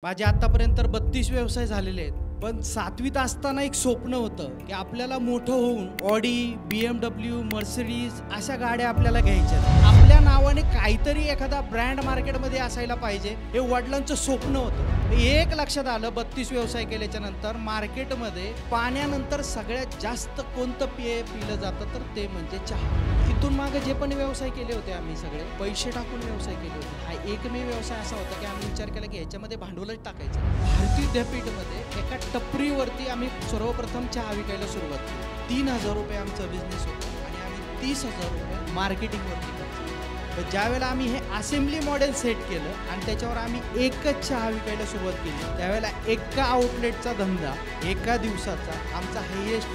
माझे आतापर्यंत 32 व्यवसाय झालेले आहेत. पण 7वीत असताना एक स्वप्न होतं की आपल्याला मोठं होऊन ऑडी, BMW, मर्सिडीज अशा गाड्या आपल्याला घ्यायच्या. आपल्या नावाने काहीतरी एखादा ब्रँड मार्केटमध्ये असायला पाहिजे, हे वडिलांचं स्वप्न होतं. एक लक्षात आलं, 32 व्यवसाय केल्याच्या नंतर मार्केटमध्ये पाण्यानंतर सगळ्यात जास्त कोणतं पेय पिलं जातं तर ते म्हणजे चहा. इथून मागे जे पण व्यवसाय केले होते आम्ही सगळे पैसे टाकून व्यवसाय केले होते. हा एकमेव व्यवसाय असा होता की आम्ही विचार केला की ह्याच्यामध्ये भांडवलच टाकायचं. भारतीय विद्यापीठमध्ये एका टपरीवरती आम्ही सर्वप्रथम चहा विकायला सुरुवात केली. 3,000 रुपये आमचं बिझनेस होतं आणि आम्ही 30,000 रुपये मार्केटिंगवरती खर्च. तर ज्यावेळेला आम्ही हे असेंब्ली मॉडेल सेट केलं आणि त्याच्यावर आम्ही एकच चहा विकायला सुरुवात केली, त्यावेळेला एका आउटलेटचा धंदा एका दिवसाचा आमचा हायेस्ट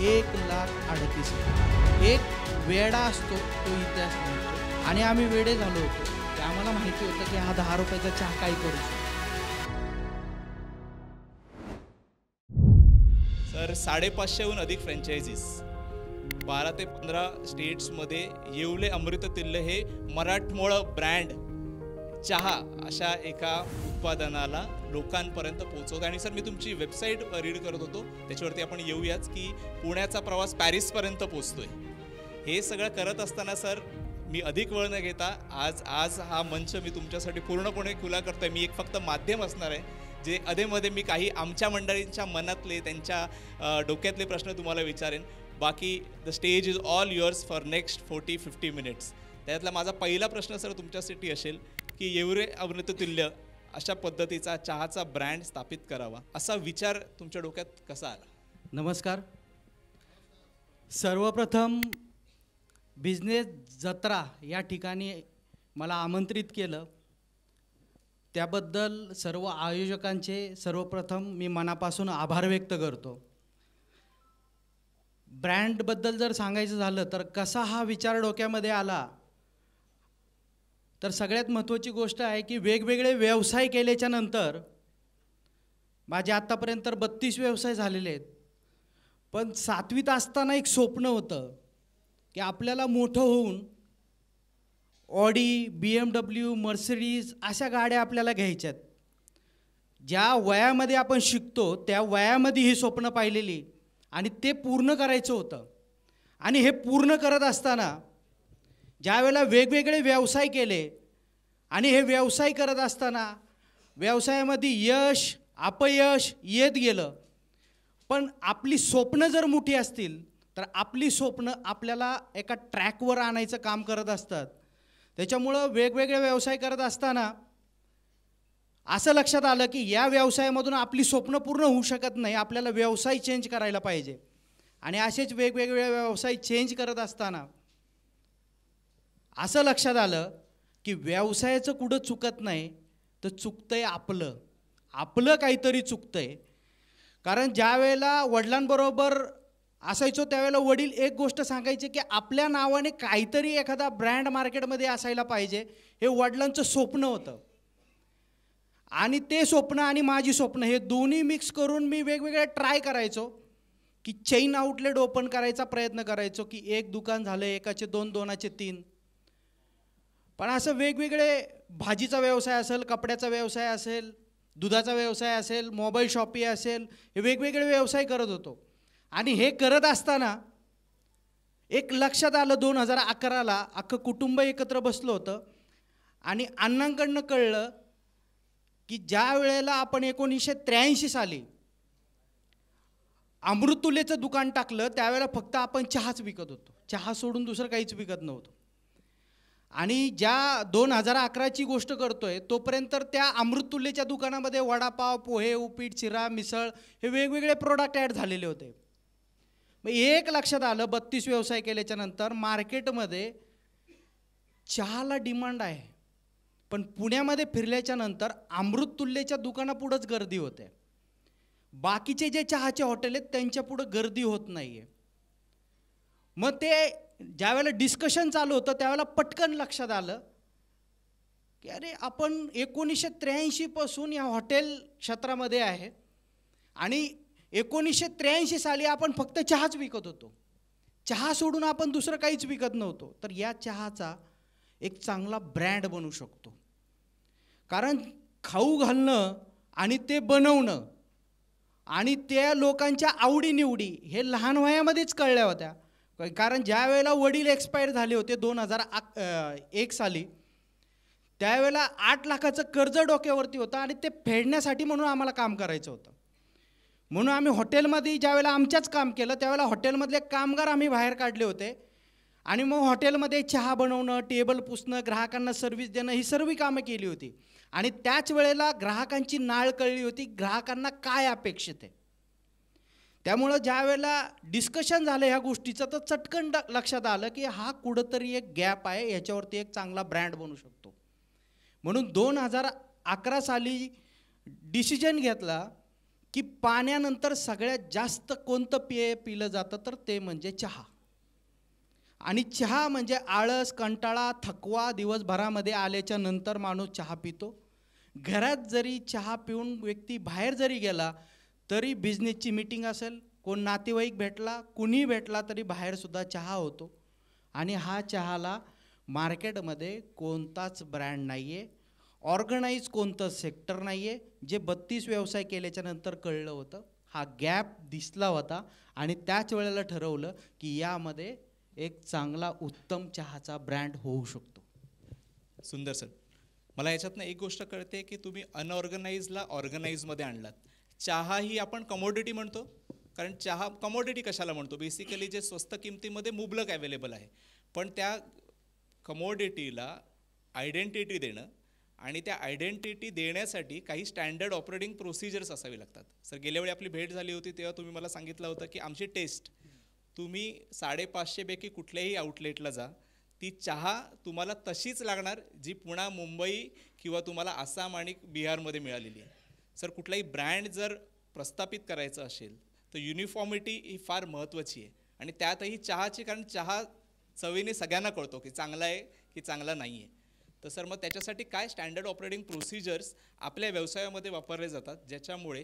1,38,000. एक वेडा असतो तो इतिहास म्हणतो आणि आम्ही वेडे झालो होतो की आम्हाला माहिती होतं की हा 10 रुपयाचा चहा काय करू शकतो. सर 550हून अधिक फ्रँचायझीस 12 ते 15 स्टेट्समध्ये येवले अमृततुल्य हे मराठमोळं ब्रँड चहा अशा एका उत्पादनाला लोकांपर्यंत पोहोचवतं. आणि सर मी तुमची वेबसाईट रीड करत होतो, त्याच्यावरती आपण येऊयाच की पुण्याचा प्रवास पॅरिसपर्यंत पोहोचतोय. हे सगळं करत असताना सर मी अधिक वेळ न घेता आज हा मंच मी तुमच्यासाठी पूर्णपणे खुला करतोय. मी एक फक्त माध्यम असणार आहे जे अधेमध्ये मी काही आमच्या मंडळींच्या मनातले त्यांच्या डोक्यातले प्रश्न तुम्हाला विचारेन. बाकी the stage is all yours for next 40-50 minutes. त्यातला माझा पहिला प्रश्न सर तुमच्यासाठी असेल की येवले अमृततुल्य अशा पद्धतीचा चहाचा ब्रँड स्थापित करावा असा विचार तुमच्या डोक्यात कसा आला? नमस्कार. सर्वप्रथम बिझनेस जत्रा या ठिकाणी मला आमंत्रित केलं, त्याबद्दल सर्व आयोजकांचे सर्वप्रथम मी मनापासून आभार व्यक्त करतो. ब्रँडबद्दल जर सांगायचं झालं तर कसा हा विचार डोक्यामध्ये आला, तर सगळ्यात महत्त्वाची गोष्ट आहे की वेगवेगळे व्यवसाय केल्याच्या नंतर माझे आत्तापर्यंत 32 व्यवसाय झालेले आहेत. पण 7वीत असताना एक स्वप्न होतं की आपल्याला मोठं होऊन ऑडी, BMW, मर्सिडीज अशा गाड्या आपल्याला घ्यायच्यात. ज्या वयामध्ये आपण शिकतो त्या वयामध्ये ही स्वप्न पाहिलेली आणि ते पूर्ण करायचं होतं. आणि हे पूर्ण करत असताना ज्यावेळेला वेगवेगळे व्यवसाय केले आणि हे व्यवसाय करत असताना व्यवसायामध्ये यश अपयश येत गेलं. पण आपली स्वप्न जर मोठी असतील तर आपली स्वप्न आपल्याला एका ट्रॅकवर आणायचं काम करत असतात. त्याच्यामुळं वेगवेगळे व्यवसाय करत असताना असं लक्षात आलं की या व्यवसायामधून आपली स्वप्न पूर्ण होऊ शकत नाही, आपल्याला व्यवसाय चेंज करायला पाहिजे. आणि असेच वेगवेगळे व्यवसाय चेंज करत असताना असं लक्षात आलं की व्यवसायाचं कुठं चुकत नाही तर चुकतंय आपलं काहीतरी चुकतंय. कारण ज्या वेळेला वडिलांबरोबर असायचो त्यावेळेला वडील एक गोष्ट सांगायचे की आपल्या नावाने काहीतरी एखादा ब्रँड मार्केटमध्ये असायला पाहिजे, हे वडिलांचं स्वप्न होतं. आणि ते स्वप्न आणि माझी स्वप्न हे दोन्ही मिक्स करून मी वेगवेगळे ट्राय करायचो की चेन आउटलेट ओपन करायचा प्रयत्न करायचो की एक दुकान झालं, एकाचे 2, दोनाचे 3. पण असं वेगवेगळे भाजीचा व्यवसाय असेल, कपड्याचा व्यवसाय असेल, दुधाचा व्यवसाय असेल, मोबाईल शॉपी असेल, हे वेगवेगळे व्यवसाय करत होतो. आणि हे करत असताना एक लक्षात आलं 2011ला अख्खं कुटुंब एकत्र बसलं होतं आणि अण्णांकडनं कळलं की ज्या वेळेला आपण 1983 साली अमृततुल्यचं दुकान टाकलं त्यावेळेला फक्त आपण चहाच विकत होतो, चहा सोडून दुसरं काहीच विकत नव्हतं. आणि ज्या 2011ची गोष्ट करतोय तोपर्यंत त्या अमृततुल्यच्या दुकानामध्ये वडापाव, पोहे, उपीट, चिरा, मिसळ हे वेगवेगळे प्रोडक्ट ॲड झालेले होते. मग एक लक्षात आलं, 32 व्यवसाय केल्याच्या नंतर मार्केटमध्ये चहाला डिमांड आहे, पण पुण्यामध्ये फिरल्याच्या नंतर अमृततुल्यच्या दुकानापुढंच गर्दी होते. बाकीचे जे चहाचे हॉटेल आहेत त्यांच्या पुढं गर्दी होत नाही आहे. मग ते ज्यावेळेला डिस्कशन चालू होतं त्यावेळेला पटकन लक्षात आलं की अरे आपण 1983 पासून या हॉटेल क्षेत्रामध्ये आहे आणि 1983 साली आपण फक्त चहाच विकत होतो, चहा सोडून आपण दुसरं काहीच विकत नव्हतो. तर या चहाचा एक चांगला ब्रँड बनू शकतो. कारण खाऊ घालणं आणि ते बनवणं आणि त्या लोकांच्या आवडीनिवडी हे लहान वयामध्येच कळल्या होत्या. कारण ज्या वेळेला वडील एक्सपायर झाले होते 2001 साली, त्यावेळेला 8 लाखाचं कर्ज डोक्यावरती होतं आणि ते फेडण्यासाठी म्हणून आम्हाला काम करायचं होतं. म्हणून आम्ही हॉटेलमध्ये ज्यावेळेला आमच्याच काम केलं त्यावेळेला हॉटेलमधले कामगार आम्ही बाहेर काढले होते आणि मग हॉटेलमध्ये चहा बनवणं, टेबल पुसणं, ग्राहकांना सर्व्हिस देणं ही सर्व कामं केली होती. आणि त्याच वेळेला ग्राहकांची नाळ कळली होती, ग्राहकांना काय अपेक्षित आहे. त्यामुळं ज्या वेळेला डिस्कशन झालं ह्या गोष्टीचं तर चटकन लक्षात आलं की हा कुठंतरी एक गॅप आहे, याच्यावरती एक चांगला ब्रँड बनू शकतो. म्हणून 2011 साली डिसिजन घेतला की पाण्यानंतर सगळ्यात जास्त कोणतं पेय पिलं जातं तर ते म्हणजे चहा. आणि चहा म्हणजे आळस, कंटाळा, थकवा दिवसभरामध्ये आल्याच्या नंतर माणूस चहा पितो. घरात जरी चहा पिऊन व्यक्ती बाहेर जरी गेला तरी बिझनेसची मीटिंग असेल, कोण नातेवाईक भेटला, कुणी भेटला तरी बाहेरसुद्धा चहा होतो. आणि हा चहाला मार्केटमध्ये कोणताच ब्रँड नाही आहे, ऑर्गनाईज कोणतं सेक्टर नाही आहे. जे 32 व्यवसाय केल्याच्या नंतर कळलं होतं, हा गॅप दिसला होता आणि त्याच वेळेला ठरवलं की यामध्ये एक चांगला उत्तम चहाचा ब्रँड होऊ शकतो. सुंदर सर, मला याच्यातनं एक गोष्ट कळते की तुम्ही अनऑर्गनाईजला ऑर्गनाईजमध्ये आणलात. चहा ही आपण कमोडिटी म्हणतो, कारण चहा कमोडिटी कशाला म्हणतो, बेसिकली जे स्वस्त किमतीमध्ये मुबलक अवेलेबल आहे. पण त्या कमोडिटीला आयडेंटिटी देणं आणि त्या आयडेंटिटी देण्यासाठी काही स्टँडर्ड ऑपरेटिंग प्रोसिजर्स असावी लागतात. सर, गेल्या वेळी आपली भेट झाली होती तेव्हा तुम्ही मला सांगितलं होतं की आमची टेस्ट, तुम्ही 550 पैकी कुठल्याही आउटलेटला जा, ती चहा तुम्हाला तशीच लागणार जी पुणे, मुंबई किंवा तुम्हाला आसाम आणि बिहारमध्ये मिळालेली आहे. सर, कुठलाही ब्रँड जर प्रस्थापित करायचं असेल तर युनिफॉर्मिटी ही फार महत्त्वाची आहे. आणि त्यातही चहाची, कारण चहा चवीने सगळ्यांना कळतो की चांगला आहे की चांगला नाही आहे. तर सर, मग त्याच्यासाठी काय स्टँडर्ड ऑपरेटिंग प्रोसिजर्स आपल्या व्यवसायामध्ये वापरले जातात ज्याच्यामुळे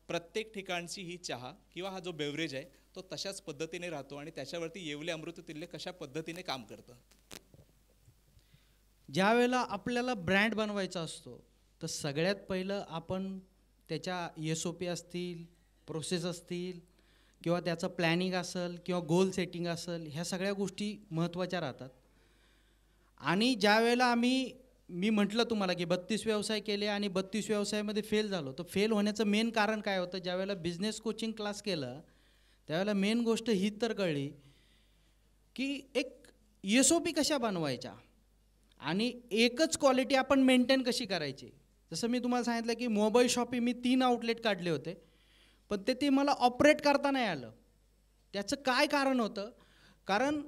प्रत्येक ठिकाणची ही चहा किंवा हा जो बेवरेज आहे तो तशाच पद्धतीने राहतो आणि त्याच्यावरती येवले अमृततुल्य कशा पद्धतीने काम करतं? ज्या वेळेला आपल्याला ब्रँड बनवायचा असतो तर सगळ्यात पहिलं आपण त्याच्या SOP असतील, प्रोसेस असतील किंवा त्याचं प्लॅनिंग असेल किंवा गोल सेटिंग असेल, ह्या सगळ्या गोष्टी महत्त्वाच्या राहतात. आणि ज्या वेळेला मी म्हटलं तुम्हाला की 32 व्यवसाय केले आणि 32 व्यवसायामध्ये फेल झालो, तर फेल होण्याचं मेन कारण काय होतं, ज्या वेळेला बिझनेस कोचिंग क्लास केलं त्यावेळेला मेन गोष्ट ही तर कळली की एक SOP कशा बनवायच्या आणि एकच क्वालिटी आपण मेंटेन कशी करायची. जसं मी तुम्हाला सांगितलं की मोबाईल शॉपी मी 3 आउटलेट काढले होते, पण ते मला ऑपरेट करता नाही आलं. त्याचं काय कारण होतं, कारण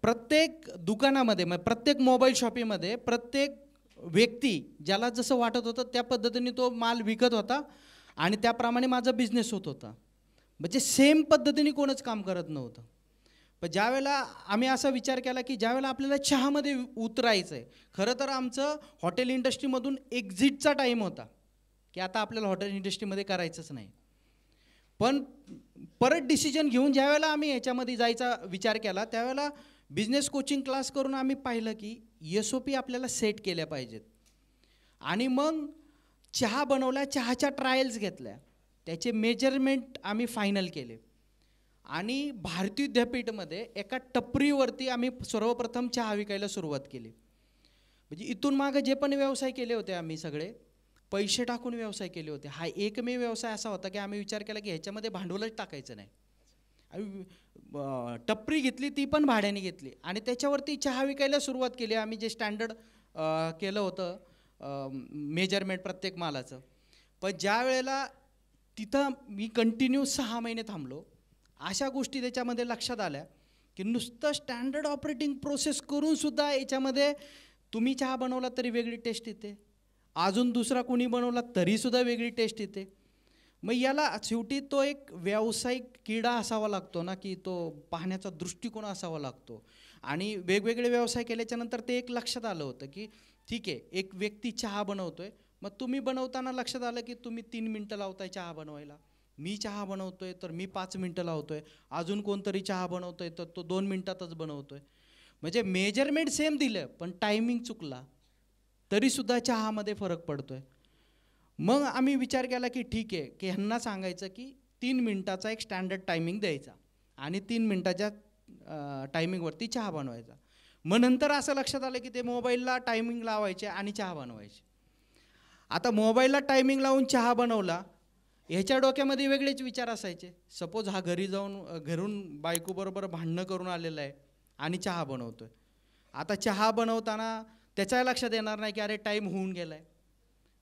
प्रत्येक दुकानामध्ये प्रत्येक मोबाईल शॉपीमध्ये प्रत्येक व्यक्ती ज्याला जसं वाटत होतं त्या पद्धतीने तो माल विकत होता आणि त्याप्रमाणे माझा बिझनेस होत होता. म्हणजे सेम पद्धतीने कोणच काम करत नव्हतं. पण ज्यावेळेला आम्ही असा विचार केला की ज्यावेळेला आपल्याला चहामध्ये उतरायचं आहे, खरं तर आमचं हॉटेल इंडस्ट्रीमधून एक्झिटचा टाईम होता की आता आपल्याला हॉटेल इंडस्ट्रीमध्ये करायचंच नाही. पण परत डिसिजन घेऊन ज्यावेळेला आम्ही ह्याच्यामध्ये जायचा विचार केला त्यावेळेला बिझनेस कोचिंग क्लास करून आम्ही पाहिलं की SOP आपल्याला सेट केल्या पाहिजेत. आणि मग चहा बनवला, चहाच्या ट्रायल्स घेतल्या, त्याचे मेजरमेंट आम्ही फायनल केले आणि भारती विद्यापीठमध्ये एका टपरीवरती आम्ही सर्वप्रथम चहा विकायला सुरुवात केली. म्हणजे इथून मागं जे पण व्यवसाय केले होते आम्ही सगळे पैसे टाकून व्यवसाय केले होते. हा एकमेव व्यवसाय असा होता की आम्ही विचार केला की ह्याच्यामध्ये भांडवलच टाकायचं नाही. आम्ही टपरी घेतली, ती पण भाड्याने घेतली आणि त्याच्यावरती चहा विकायला सुरुवात केली. आम्ही जे स्टँडर्ड केलं होतं मेजरमेंट प्रत्येक मालाचं. पण ज्या वेळेला तिथं मी कंटिन्यू 6 महिने थांबलो, अशा गोष्टी त्याच्यामध्ये लक्षात आल्या की नुसतं स्टँडर्ड ऑपरेटिंग प्रोसेस करूनसुद्धा याच्यामध्ये तुम्ही चहा बनवला तरी वेगळी टेस्ट येते, अजून दुसरा कोणी बनवला तरीसुद्धा वेगळी टेस्ट येते. मग याला शेवटी तो एक व्यावसायिक किडा असावा लागतो ना, की तो पाहण्याचा दृष्टिकोन असावा लागतो. आणि वेगवेगळे व्यवसाय केल्याच्यानंतर ते एक लक्षात आलं होतं की ठीक आहे, एक व्यक्ती चहा बनवतोय, मग तुम्ही बनवताना लक्षात आलं की तुम्ही 3 मिनटं लावताय चहा बनवायला, मी चहा बनवतोय तर मी 5 मिनटं लावतोय, अजून कोणतरी चहा बनवतोय तर तो 2 मिनटातच बनवतोय. म्हणजे मेजरमेंट सेम दिलं पण टायमिंग चुकला तरीसुद्धा चहामध्ये फरक पडतोय. मग आम्ही विचार केला की ठीक आहे की ह्यांना सांगायचं की 3 मिनिटाचा एक स्टँडर्ड टायमिंग द्यायचा आणि 3 मिनिटाच्या टायमिंगवरती चहा बनवायचा. मग नंतर असं लक्षात आलं की ते मोबाईलला टायमिंग लावायचे आणि चहा बनवायचे. आता मोबाईलला टायमिंग लावून चहा बनवला, ह्याच्या डोक्यामध्ये वेगळेच विचार असायचे. सपोज हा घरी जाऊन घरून बायकोबरोबर भांडणं करून आलेला आहे आणि चहा बनवतो आहे. आता चहा बनवताना त्याच्या लक्षात येणार नाही की अरे टाईम होऊन गेला आहे.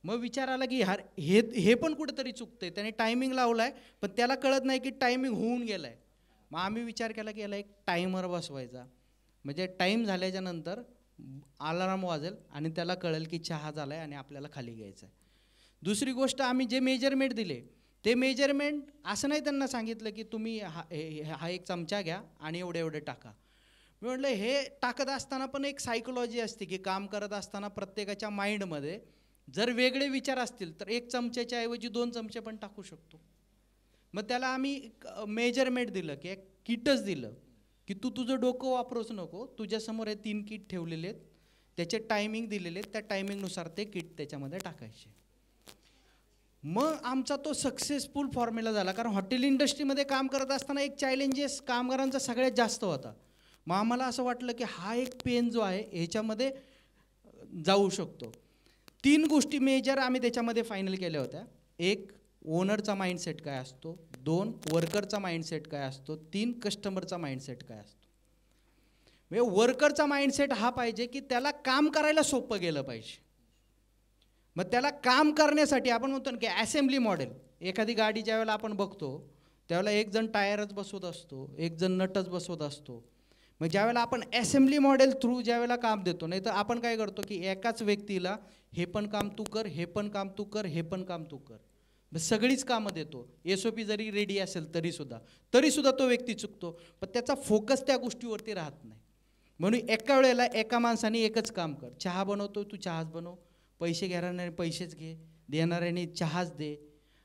मग विचार आला की यार हे पण कुठेतरी चुकतंय. त्याने टायमिंग लावला आहे पण त्याला कळत नाही की टायमिंग होऊन गेला आहे. मग आम्ही विचार केला की याला एक टायमर बसवायचा, म्हणजे टाईम झाल्याच्या नंतर अलार्म वाजेल आणि त्याला कळेल की चहा झाला आहे आणि आपल्याला खाली घ्यायचा आहे. दुसरी गोष्ट, आम्ही जे मेजरमेंट दिले ते मेजरमेंट असं नाही त्यांना सांगितलं की तुम्ही हा एक चमचा घ्या आणि एवढे एवढे टाका. मी म्हटलं हे टाकत असताना पण एक सायकोलॉजी असते की काम करत असताना प्रत्येकाच्या माइंडमध्ये जर वेगळे विचार असतील तर 1 चमच्याच्या ऐवजी 2 चमचे पण टाकू शकतो. मग त्याला आम्ही मेजरमेंट दिलं की एक किटच दिलं की तू तुझं डोकं वापरूच नको, तुझ्यासमोर हे 3 किट ठेवलेले आहेत, त्याचे टायमिंग दिलेले आहेत, त्या टायमिंगनुसार ते किट त्याच्यामध्ये टाकायचे. मग आमचा तो सक्सेसफुल फॉर्म्युला झाला. कारण हॉटेल इंडस्ट्रीमध्ये काम करत असताना एक चॅलेंजेस कामगारांचा सगळ्यात जास्त होता. मग आम्हाला असं वाटलं की हा एक पेन जो आहे ह्याच्यामध्ये जाऊ शकतो. 3 गोष्टी मेजर आम्ही त्याच्यामध्ये फायनल केल्या होत्या. 1, ओनरचा माइंडसेट काय असतो, 2, वर्करचा माइंडसेट काय असतो, 3, कस्टमरचा माइंडसेट काय असतो. म्हणजे वर्करचा माइंडसेट हा पाहिजे की त्याला काम करायला सोपं गेलं पाहिजे. मग त्याला काम करण्यासाठी आपण म्हणतो ना की असेंब्ली मॉडेल, एखादी गाडी ज्यावेळेला आपण बघतो त्यावेळेला एक जण टायरच बसवत असतो, एक जण नटच बसवत असतो. मग ज्यावेळेला आपण असेंब्ली मॉडेल थ्रू ज्यावेळेला काम देतो, नाही तर आपण काय करतो की एकाच व्यक्तीला हे पण काम तू कर, हे पण काम तू कर, हे पण काम तू कर, सगळीच कामं देतो. SOP जरी रेडी असेल तरीसुद्धा तो व्यक्ती चुकतो. पण त्याचा फोकस त्या गोष्टीवरती राहत नाही. म्हणून एका वेळेला एका माणसाने एकच काम कर. चहा बनवतो तू चहाच बनव, पैसे घेणाऱ्याने पैसेच घे, देणाऱ्याने चहाच दे.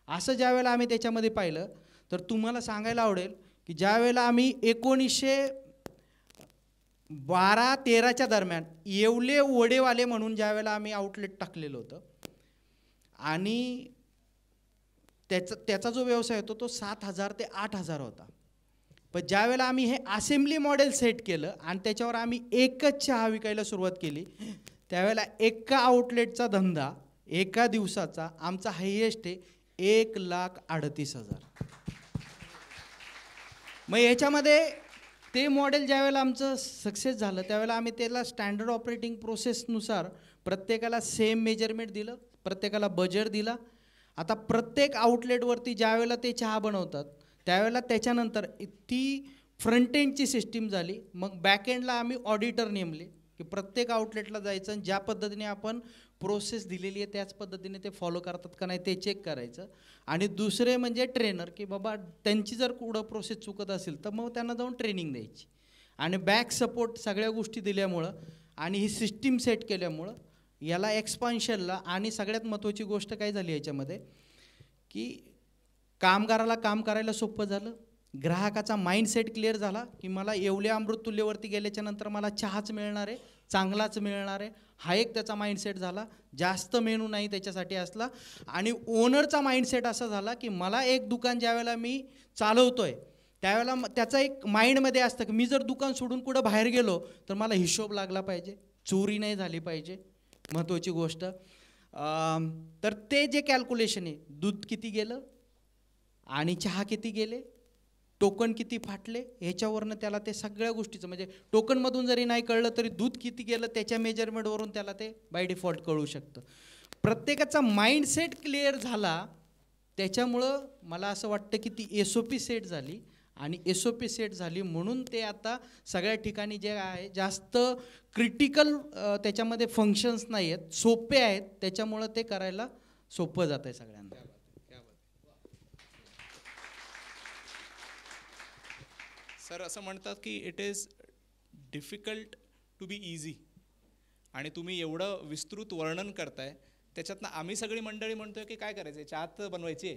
असं ज्यावेळेला आम्ही त्याच्यामध्ये पाहिलं तर तुम्हाला सांगायला आवडेल की ज्यावेळेला आम्ही 1912-13च्या दरम्यान येवले वडेवाले म्हणून ज्यावेळेला आम्ही आउटलेट टाकलेलं होतं आणि त्याचा जो व्यवसाय होतो तो 7,000 ते 8,000 होता. पण ज्यावेळेला आम्ही हे असेंब्ली मॉडेल सेट केलं आणि त्याच्यावर आम्ही एकच चहा विकायला सुरुवात केली, त्यावेळेला एका आउटलेटचा धंदा एका दिवसाचा आमचा हायेस्ट आहे 1,38,000. मग याच्यामध्ये ते मॉडेल ज्यावेळेला आमचं सक्सेस झालं त्यावेळेला आम्ही त्याला स्टँडर्ड ऑपरेटिंग प्रोसेसनुसार प्रत्येकाला सेम मेजरमेंट दिलं, प्रत्येकाला बजेट दिला. आता प्रत्येक आउटलेटवरती ज्यावेळेला ते चहा बनवतात त्यावेळेला त्याच्यानंतर ती फ्रंट एंडची सिस्टीम झाली. मग बॅक एंडला आम्ही ऑडिटर नेमले की प्रत्येक आउटलेटला जायचं आणि ज्या पद्धतीने आपण प्रोसेस दिलेली आहे त्याच पद्धतीने ते फॉलो करतात का नाही ते चेक करायचं. आणि दुसरे म्हणजे ट्रेनर, की बाबा त्यांची जर कुठं प्रोसेस चुकत असेल तर मग त्यांना जाऊन ट्रेनिंग द्यायची. आणि बॅक सपोर्ट सगळ्या गोष्टी दिल्यामुळं आणि ही सिस्टीम सेट केल्यामुळं याला एक्सपान्शनला आणि सगळ्यात महत्त्वाची गोष्ट काय झाली याच्यामध्ये की कामगाराला काम करायला सोपं झालं, ग्राहकाचा माइंडसेट क्लिअर झाला की मला एवढ्या अमृततुल्यवरती गेल्याच्या नंतर मला चहाच मिळणार आहे, चांगलाच मिळणार आहे, हा एक त्याचा माइंडसेट झाला. जास्त मेनू नाही त्याच्यासाठी असला. आणि ओनरचा माइंडसेट असा झाला की मला एक दुकान ज्यावेळेला मी चालवतोय त्यावेळेला त्याचा एक माइंडमध्ये असतं की मी जर दुकान सोडून कुठं बाहेर गेलो तर मला हिशोब लागला पाहिजे, चोरी नाही झाली पाहिजे, महत्त्वाची गोष्ट. तर ते जे कॅल्क्युलेशन आहे, दूध किती गेलं आणि चहा किती गेले, टोकन किती फाटले, ह्याच्यावरनं त्याला ते सगळ्या गोष्टीचं म्हणजे टोकनमधून जरी नाही कळलं तरी दूध किती गेलं त्याच्या मेजरमेंटवरून त्याला ते बाय डिफॉल्ट कळू शकतं. प्रत्येकाचा माइंडसेट क्लिअर झाला त्याच्यामुळं मला असं वाटतं की ती SOP सेट झाली आणि SOP सेट झाली म्हणून ते आता सगळ्या ठिकाणी जे आहे जास्त क्रिटिकल त्याच्यामध्ये फंक्शन्स नाही आहेत, सोपे आहेत, त्याच्यामुळं ते करायला सोपं जातं आहे सगळ्यांना. सर असं म्हणतात की it is difficult to be easy, आणि तुम्ही एवढं विस्तृत वर्णन करताय त्याच्यातनं आम्ही सगळी मंडळी म्हणतोय की काय करायचं, चहा तर बनवायची आहे,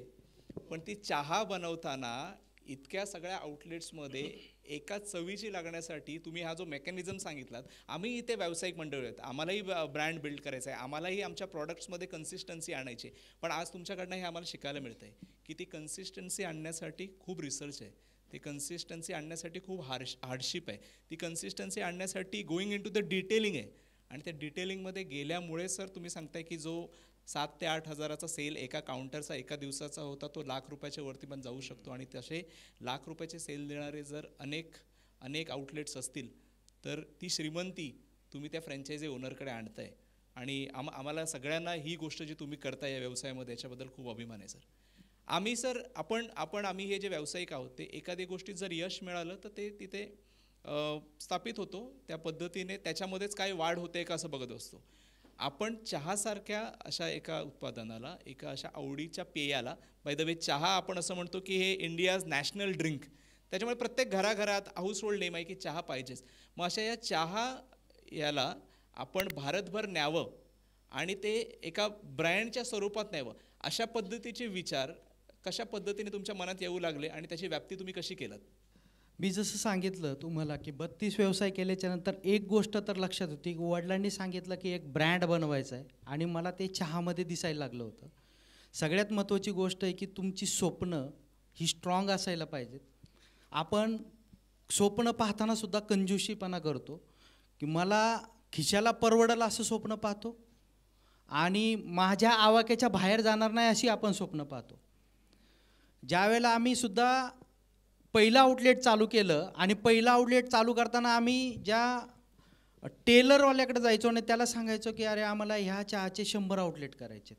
पण ती चहा बनवताना इतक्या सगळ्या आउटलेट्समध्ये एका चवीची लागण्यासाठी तुम्ही हा जो मेकॅनिझम सांगितलात, आम्ही इथे व्यावसायिक मंडळ आहेत, आम्हालाही ब्रँड बिल्ड करायचा आहे, आम्हालाही आमच्या प्रॉडक्ट्समध्ये कन्सिस्टन्सी आणायची, पण आज तुमच्याकडनं हे आम्हाला शिकायला मिळतं आहे की ती कन्सिस्टन्सी आणण्यासाठी खूप रिसर्च आहे, ती कन्सिस्टन्सी आणण्यासाठी खूप हार्डशिप आहे, ती कन्सिस्टन्सी आणण्यासाठी going in to the detailing आहे. आणि त्या डिटेलिंगमध्ये गेल्यामुळे सर तुम्ही सांगताय की जो 7 ते 8 हजाराचा सेल एका काउंटरचा एका दिवसाचा होता तो ₹1,00,000 वरती पण जाऊ शकतो. आणि तसे ₹1,00,000 सेल देणारे जर अनेक आउटलेट्स असतील तर ती श्रीमंती तुम्ही त्या फ्रँचायझी ओनरकडे आणताय. आणि आम्हाला सगळ्यांना ही गोष्ट जी तुम्ही करताय या व्यवसायामध्ये याच्याबद्दल खूप अभिमान आहे सर. आम्ही हे जे व्यावसायिक आहोत ते एखाद्या गोष्टीत जर यश मिळालं तर ते तिथे स्थापित होतो, त्या पद्धतीने त्याच्यामध्येच काय वाढ होते का असं बघत असतो. आपण चहासारख्या अशा एका उत्पादनाला, एका अशा आवडीच्या पेयाला, बाय द वे चहा आपण असं म्हणतो की हे इंडियाज नॅशनल ड्रिंक, त्याच्यामुळे प्रत्येक घराघरात हाऊस होल्ड नेम आहे की चहा पाहिजेच. मग अशा या चहा याला आपण भारतभर न्यावं आणि ते एका ब्रँडच्या स्वरूपात न्यावं, अशा पद्धतीचे विचार कशा पद्धतीने तुमच्या मनात येऊ लागले आणि त्याची व्याप्ती तुम्ही कशी केलात? मी जसं सांगितलं तुम्हाला की 32 व्यवसाय केल्याच्या नंतर एक गोष्ट तर लक्षात होती की वडिलांनी सांगितलं की एक ब्रँड बनवायचा आहे आणि मला ते चहामध्ये दिसायला लागलं होतं. सगळ्यात महत्त्वाची गोष्ट आहे की तुमची स्वप्न ही स्ट्रॉंग असायला पाहिजेत. आपण स्वप्न पाहताना सुद्धा कंजूशीपणा करतो की मला खिशाला परवडेल असं स्वप्न पाहतो आणि माझ्या आवाक्याच्या बाहेर जाणार नाही अशी आपण स्वप्न पाहतो. ज्यावेळेला आम्ही सुद्धा पहिलं आउटलेट चालू केलं आणि पहिलं आउटलेट चालू करताना आम्ही ज्या टेलरवाल्याकडे जायचो आणि त्याला सांगायचो की अरे आम्हाला ह्या चहाचे 100 आउटलेट करायचे,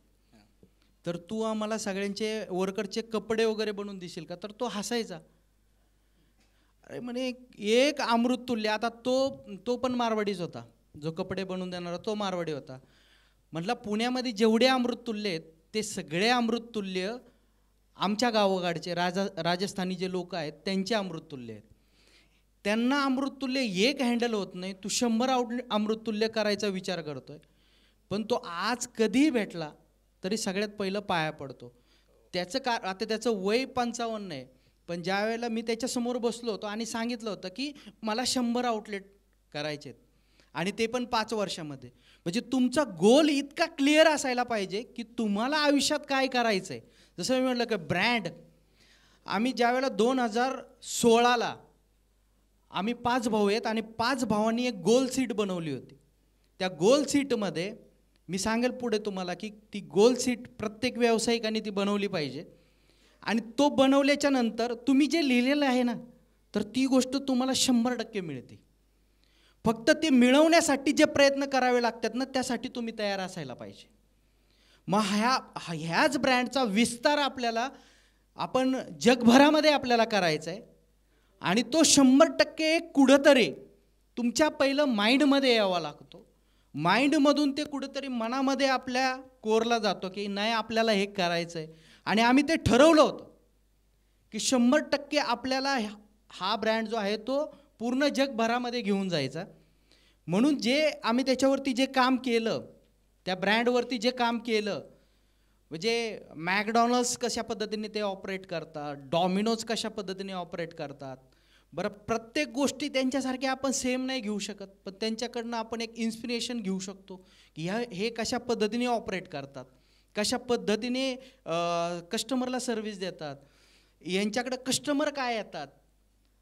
तर तू आम्हाला सगळ्यांचे वर्करचे कपडे वगैरे बनवून देशील का? तर तो हसायचा. अरे म्हणे एक अमृततुल्य, आता तो पण मारवाडीच होता, जो कपडे बनवून देणारा तो मारवाडी होता. म्हटलं पुण्यामध्ये जेवढे अमृततुल्य आहेत ते सगळे अमृततुल्य आमच्या गावोगाडचे राजस्थानी जे लोक आहेत त्यांचे अमृततुल्य आहेत. त्यांना अमृततुल्य एक हँडल होत नाही, तू 100 अमृततुल्य करायचा विचार करतोय. पण तो आज कधीही भेटला तरी सगळ्यात पहिलं पाया पडतो. आता त्याचं वय 55 आहे, पण ज्या वेळेला मी त्याच्यासमोर बसलो होतो आणि सांगितलं होतं की मला 100 आउटलेट करायचे आहेत आणि ते पण 5 वर्षामध्ये. म्हणजे तुमचा गोल इतका क्लिअर असायला पाहिजे की तुम्हाला आयुष्यात काय करायचं आहे. जसं मी म्हटलं की ब्रँड, आम्ही ज्यावेळेला 2016ला आम्ही 5 भाऊ आहेत आणि 5 भावांनी एक गोल सीट बनवली होती. त्या गोल सीटमध्ये मी सांगेल पुढे तुम्हाला की ती गोल सीट प्रत्येक व्यावसायिकाने ती बनवली पाहिजे. आणि तो बनवल्याच्या नंतर तुम्ही जे लिहिलेलं आहे ना, तर ती गोष्ट तुम्हाला 100% मिळते. फक्त ते मिळवण्यासाठी जे प्रयत्न करावे लागतात ना, त्यासाठी तुम्ही तयार असायला पाहिजे. मग ह्याच ब्रँडचा विस्तार आपण जगभरामध्ये आपल्याला करायचा आहे आणि तो 100% कुठंतरी तुमच्या पहिलं माइंडमध्ये यावा लागतो. माइंडमधून ते कुठंतरी मनामध्ये आपल्या कोरला जातो की नाही आपल्याला हे करायचं आहे. आणि आम्ही ते ठरवलं होतं की 100% आपल्याला हा ब्रँड जो आहे तो पूर्ण जगभरामध्ये घेऊन जायचा. म्हणून आम्ही त्याच्यावरती जे काम केलं, त्या ब्रँडवरती जे काम केलं, म्हणजे मॅकडॉनल्ड्स कशा पद्धतीने ते ऑपरेट करतात, डॉमिनोज कशा पद्धतीने ऑपरेट करतात. बरं, प्रत्येक गोष्टी त्यांच्यासारख्या आपण सेम नाही घेऊ शकत, पण त्यांच्याकडनं आपण एक इन्स्पिरेशन घेऊ शकतो की हे कशा पद्धतीने ऑपरेट करतात, कशा पद्धतीने कस्टमरला सर्व्हिस देतात, यांच्याकडे कस्टमर काय येतात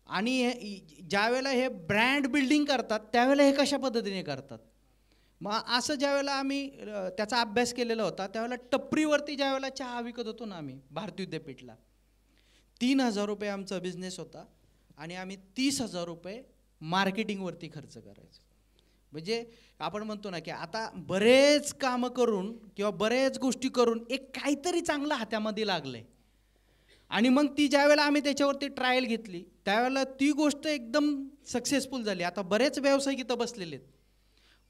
आणि ज्यावेळेला हे ब्रँड बिल्डिंग करतात त्यावेळेला हे कशा पद्धतीने करतात. मग असं ज्यावेळेला आम्ही त्याचा अभ्यास केलेला होता त्यावेळेला टपरीवरती ज्यावेळेला चहा विकत होतो ना आम्ही भारती विद्यापीठला, 3,000 रुपये आमचा बिझनेस होता आणि आम्ही 30,000 रुपये मार्केटिंगवरती खर्च करायचो. म्हणजे आपण म्हणतो ना की आता बरेच कामं करून किंवा बरेच गोष्टी करून एक काहीतरी चांगलं हातामध्ये लागलं आहे आणि मग ती ज्यावेळेला आम्ही त्याच्यावरती ट्रायल घेतली त्यावेळेला ती गोष्ट एकदम सक्सेसफुल झाली. आता बरेच व्यावसायिक इथं बसलेले आहेत,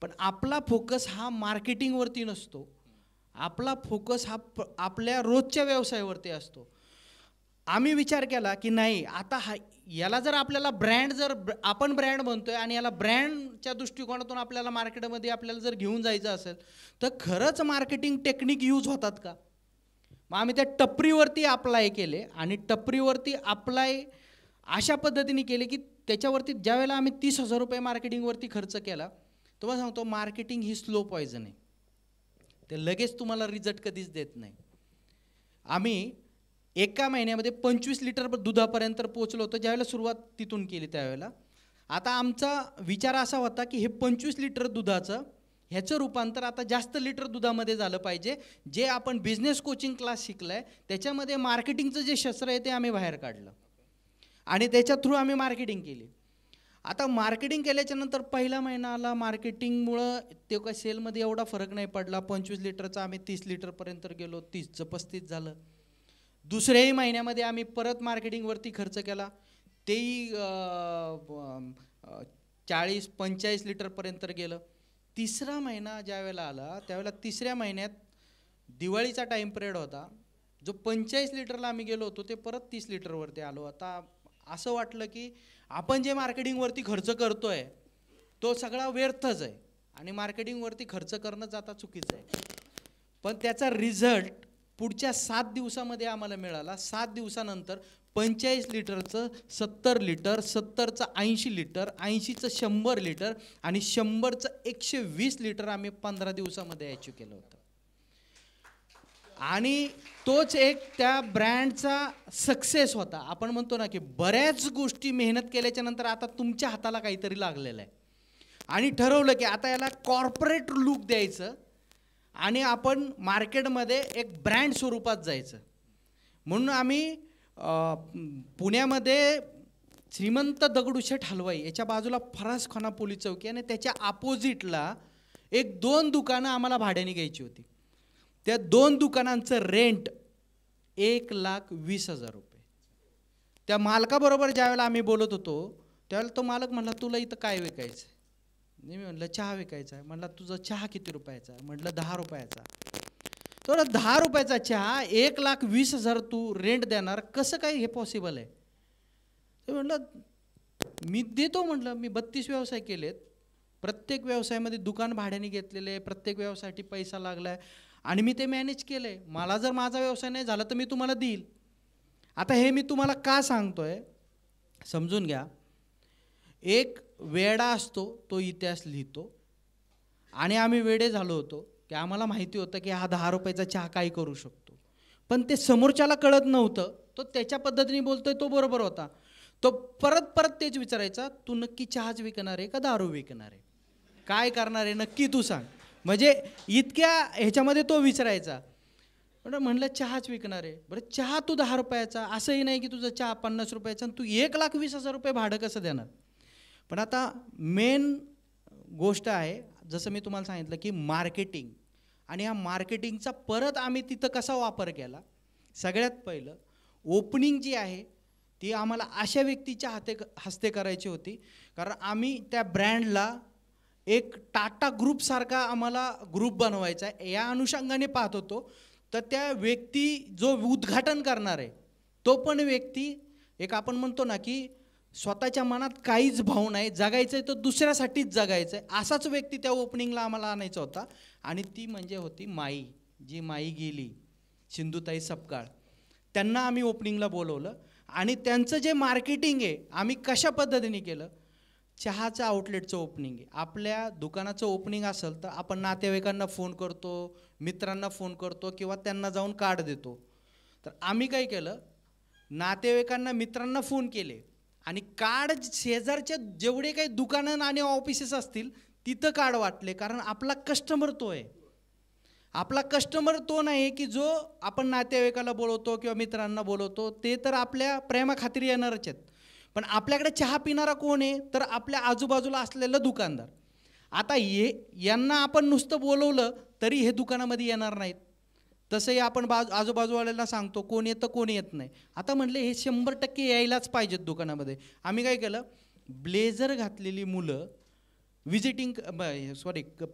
पण आपला फोकस हा मार्केटिंगवरती नसतो, आपला फोकस हा आपल्या रोजच्या व्यवसायावरती असतो. आम्ही विचार केला की नाही आता याला जर आपल्याला आपण ब्रँड बनतोय आणि याला ब्रँडच्या दृष्टिकोनातून आपल्याला मार्केटमध्ये आपल्याला जर घेऊन जायचं असेल तर खरंच मार्केटिंग टेक्निक यूज होतात का. मग आम्ही त्या टपरीवरती अप्लाय केले आणि टपरीवरती अप्लाय अशा पद्धतीने केले की त्याच्यावरती ज्यावेळेला आम्ही 30,000 रुपये मार्केटिंगवरती खर्च केला, तुम्हाला सांगतो मार्केटिंग ही स्लो पॉयझन आहे, ते लगेच तुम्हाला रिझल्ट कधीच देत नाही. आम्ही एका महिन्यामध्ये 25 लिटर दुधापर्यंत पोचलो होतो ज्यावेळेला सुरुवात तिथून केली त्यावेळेला. आता आमचा विचार असा होता की हे 25 लिटर दुधाचं ह्याचं रूपांतर आता जास्त लिटर दुधामध्ये झालं पाहिजे. जे आपण बिझनेस कोचिंग क्लास शिकलाय त्याच्यामध्ये मार्केटिंगचं जे शस्त्र आहे ते आम्ही बाहेर काढलं आणि त्याच्या थ्रू आम्ही मार्केटिंग केली. आता मार्केटिंग केल्याच्या नंतर पहिला महिना आला, मार्केटिंगमुळं ते काय सेलमध्ये एवढा फरक नाही पडला. 25 लिटरचं आम्ही 30 लिटरपर्यंत गेलो, 30चं 35 झालं. दुसऱ्याही महिन्यामध्ये आम्ही परत मार्केटिंगवरती खर्च केला, तेही 40-45 लिटरपर्यंत गेलं. तिसरा महिना ज्या वेळेला आला त्यावेळेला तिसऱ्या महिन्यात दिवाळीचा टाईम पिरियड होता, जो 45 लिटरला आम्ही गेलो होतो ते परत 30 लिटरवरती आलो. आता असं वाटलं की आपण जे मार्केटिंगवरती खर्च करतोय तो सगळा व्यर्थच आहे आणि मार्केटिंगवरती खर्च करणंच आता चुकीचं आहे. पण त्याचा रिझल्ट पुढच्या 7 दिवसामध्ये आम्हाला मिळाला. 7 दिवसानंतर 45 लिटरचं 70 लिटर, 70चं 80 लिटर, 80चं 100 लिटर आणि 100चं 120 लिटर आम्ही 15 दिवसामध्ये अचीव केलं होतं. आणि तोच एक त्या ब्रँडचा सक्सेस होता. आपण म्हणतो ना की बऱ्याच गोष्टी मेहनत केल्याच्या नंतर आता तुमच्या हाताला काहीतरी लागलेलं आहे आणि ठरवलं की आता याला कॉर्पोरेट लुक द्यायचं आणि आपण मार्केटमध्ये एक ब्रँड स्वरूपात जायचं. म्हणून आम्ही पुण्यामध्ये श्रीमंत दगडूशेठ हलवाई याच्या बाजूला फरासखाना पोलीस चौकी आणि त्याच्या अपोजिटला 1-2 दुकानं आम्हाला भाड्याने घ्यायची होती. त्या 2 दुकानांचं रेंट 1,20,000 रुपये. त्या मालकाबरोबर ज्यावेळेला आम्ही बोलत होतो त्यावेळेला तो मालक म्हणला, तुला इथं काय विकायचं? मी म्हटलं चहा विकायचा आहे. म्हटलं तुझा चहा किती रुपयाचा? म्हटलं 10 रुपयाचा. तर 10 रुपयाचा चहा 1,20,000 तू रेंट देणार, कसं काय हे पॉसिबल आहे? ते म्हटलं मी देतो. म्हटलं मी 32 व्यवसाय केलेत, प्रत्येक व्यवसायामध्ये दुकान भाड्याने घेतलेले आहे, प्रत्येक व्यवसायासाठी पैसा लागला आहे आणि मी ते मॅनेज केलं आहे. मला जर माझा व्यवसाय नाही झाला तर मी तुम्हाला देईल. आता हे मी तुम्हाला का सांगतोय समजून घ्या. एक वेडा असतो तो इतिहास लिहितो आणि आम्ही वेडे झालो होतो की आम्हाला माहिती होतं की हा 10 रुपयाचा चहा काय करू शकतो, पण ते समोरच्याला कळत नव्हतं. तो त्याच्या पद्धतीने बोलतोय तो बरोबर होता. तो परत तेच विचारायचा, तू नक्की चहाच विकणार आहे का दारू विकणार आहे, काय करणार आहे नक्की तू सांग. म्हणजे इतक्या ह्याच्यामध्ये तो विचारायचा. म्हणलं चहाच विकणार आहे. बरं चहा तू 10 रुपयाचा, असंही नाही की तुझा चहा 50 रुपयाचा आणि तू 1,20,000 रुपये भाडं कसं देणार. पण आता मेन गोष्ट आहे जसं मी तुम्हाला सांगितलं की मार्केटिंग, आणि ह्या मार्केटिंगचा परत आम्ही तिथं कसा वापर केला. सगळ्यात पहिलं ओपनिंग जी आहे ती आम्हाला अशा व्यक्तीच्या हस्ते करायची होती, कारण आम्ही त्या ब्रँडला एक टाटा ग्रुपसारखा आम्हाला ग्रुप बनवायचा आहे या अनुषंगाने पाहत होतो. तर त्या व्यक्ती जो उद्घाटन करणार आहे तो पण व्यक्ती एक आपण म्हणतो ना की स्वतःच्या मनात काहीच भाव नाही, जगायचं आहे तर दुसऱ्यासाठीच जगायचं आहे, असाच व्यक्ती त्या ओपनिंगला आम्हाला आणायचा होता. आणि ती म्हणजे होती माई, जी माई गेली सिंधुताई सपकाळ. त्यांना आम्ही ओपनिंगला बोलवलं आणि त्यांचं जे मार्केटिंग आहे आम्ही कशा पद्धतीने केलं. चहाचं आउटलेटचं ओपनिंग आहे, आपल्या दुकानाचं ओपनिंग असेल तर आपण नातेवाईकांना फोन करतो, मित्रांना फोन करतो किंवा त्यांना जाऊन कार्ड देतो. तर आम्ही काय केलं, नातेवाईकांना मित्रांना फोन केले आणि कार्ड शेजारच्या जेवढे काही दुकानं आणि ऑफिसेस असतील तिथं कार्ड वाटले. कारण आपला कस्टमर तो आहे, आपला कस्टमर तो नाही की जो आपण नातेवाईकाला बोलवतो किंवा मित्रांना बोलवतो, ते तर आपल्या प्रेमाखातीर येणारच आहेत. पण आपल्याकडे चहा पिणारा कोण आहे तर आपल्या आजूबाजूला असलेलं दुकानदार. आता यांना आपण नुसतं बोलवलं तरी हे दुकानामध्ये येणार नाहीत. तसंही आपण आजूबाजूवाल्यांना सांगतो कोण येतं कोण येत नाही. आता म्हटले हे 100% यायलाच पाहिजेत दुकानामध्ये. आम्ही काय केलं, ब्लेझर घातलेली मुलं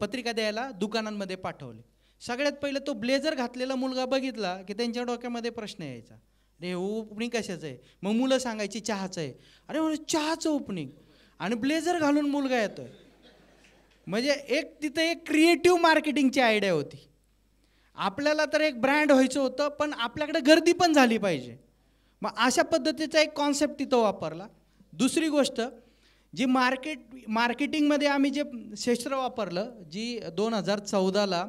पत्रिका द्यायला दुकानांमध्ये पाठवले. सगळ्यात पहिलं तो ब्लेझर घातलेला मुलगा बघितला की त्यांच्या डोक्यामध्ये प्रश्न यायचा, अरे ओपनिंग कशाचं आहे. मग मुलं सांगायची चहाचं आहे. अरे म्हणजे चहाचं ओपनिंग आणि ब्लेझर घालून मुलगा येतोय. म्हणजे तिथं एक क्रिएटिव्ह मार्केटिंगची आयडिया होती. आपल्याला तर एक ब्रँड व्हायचं होतं, पण आपल्याकडे गर्दी पण झाली पाहिजे. मग अशा पद्धतीचा एक कॉन्सेप्ट तिथं वापरला. दुसरी गोष्ट जी मार्केटिंगमध्ये आम्ही जे क्षेत्र वापरलं, जी 2014ला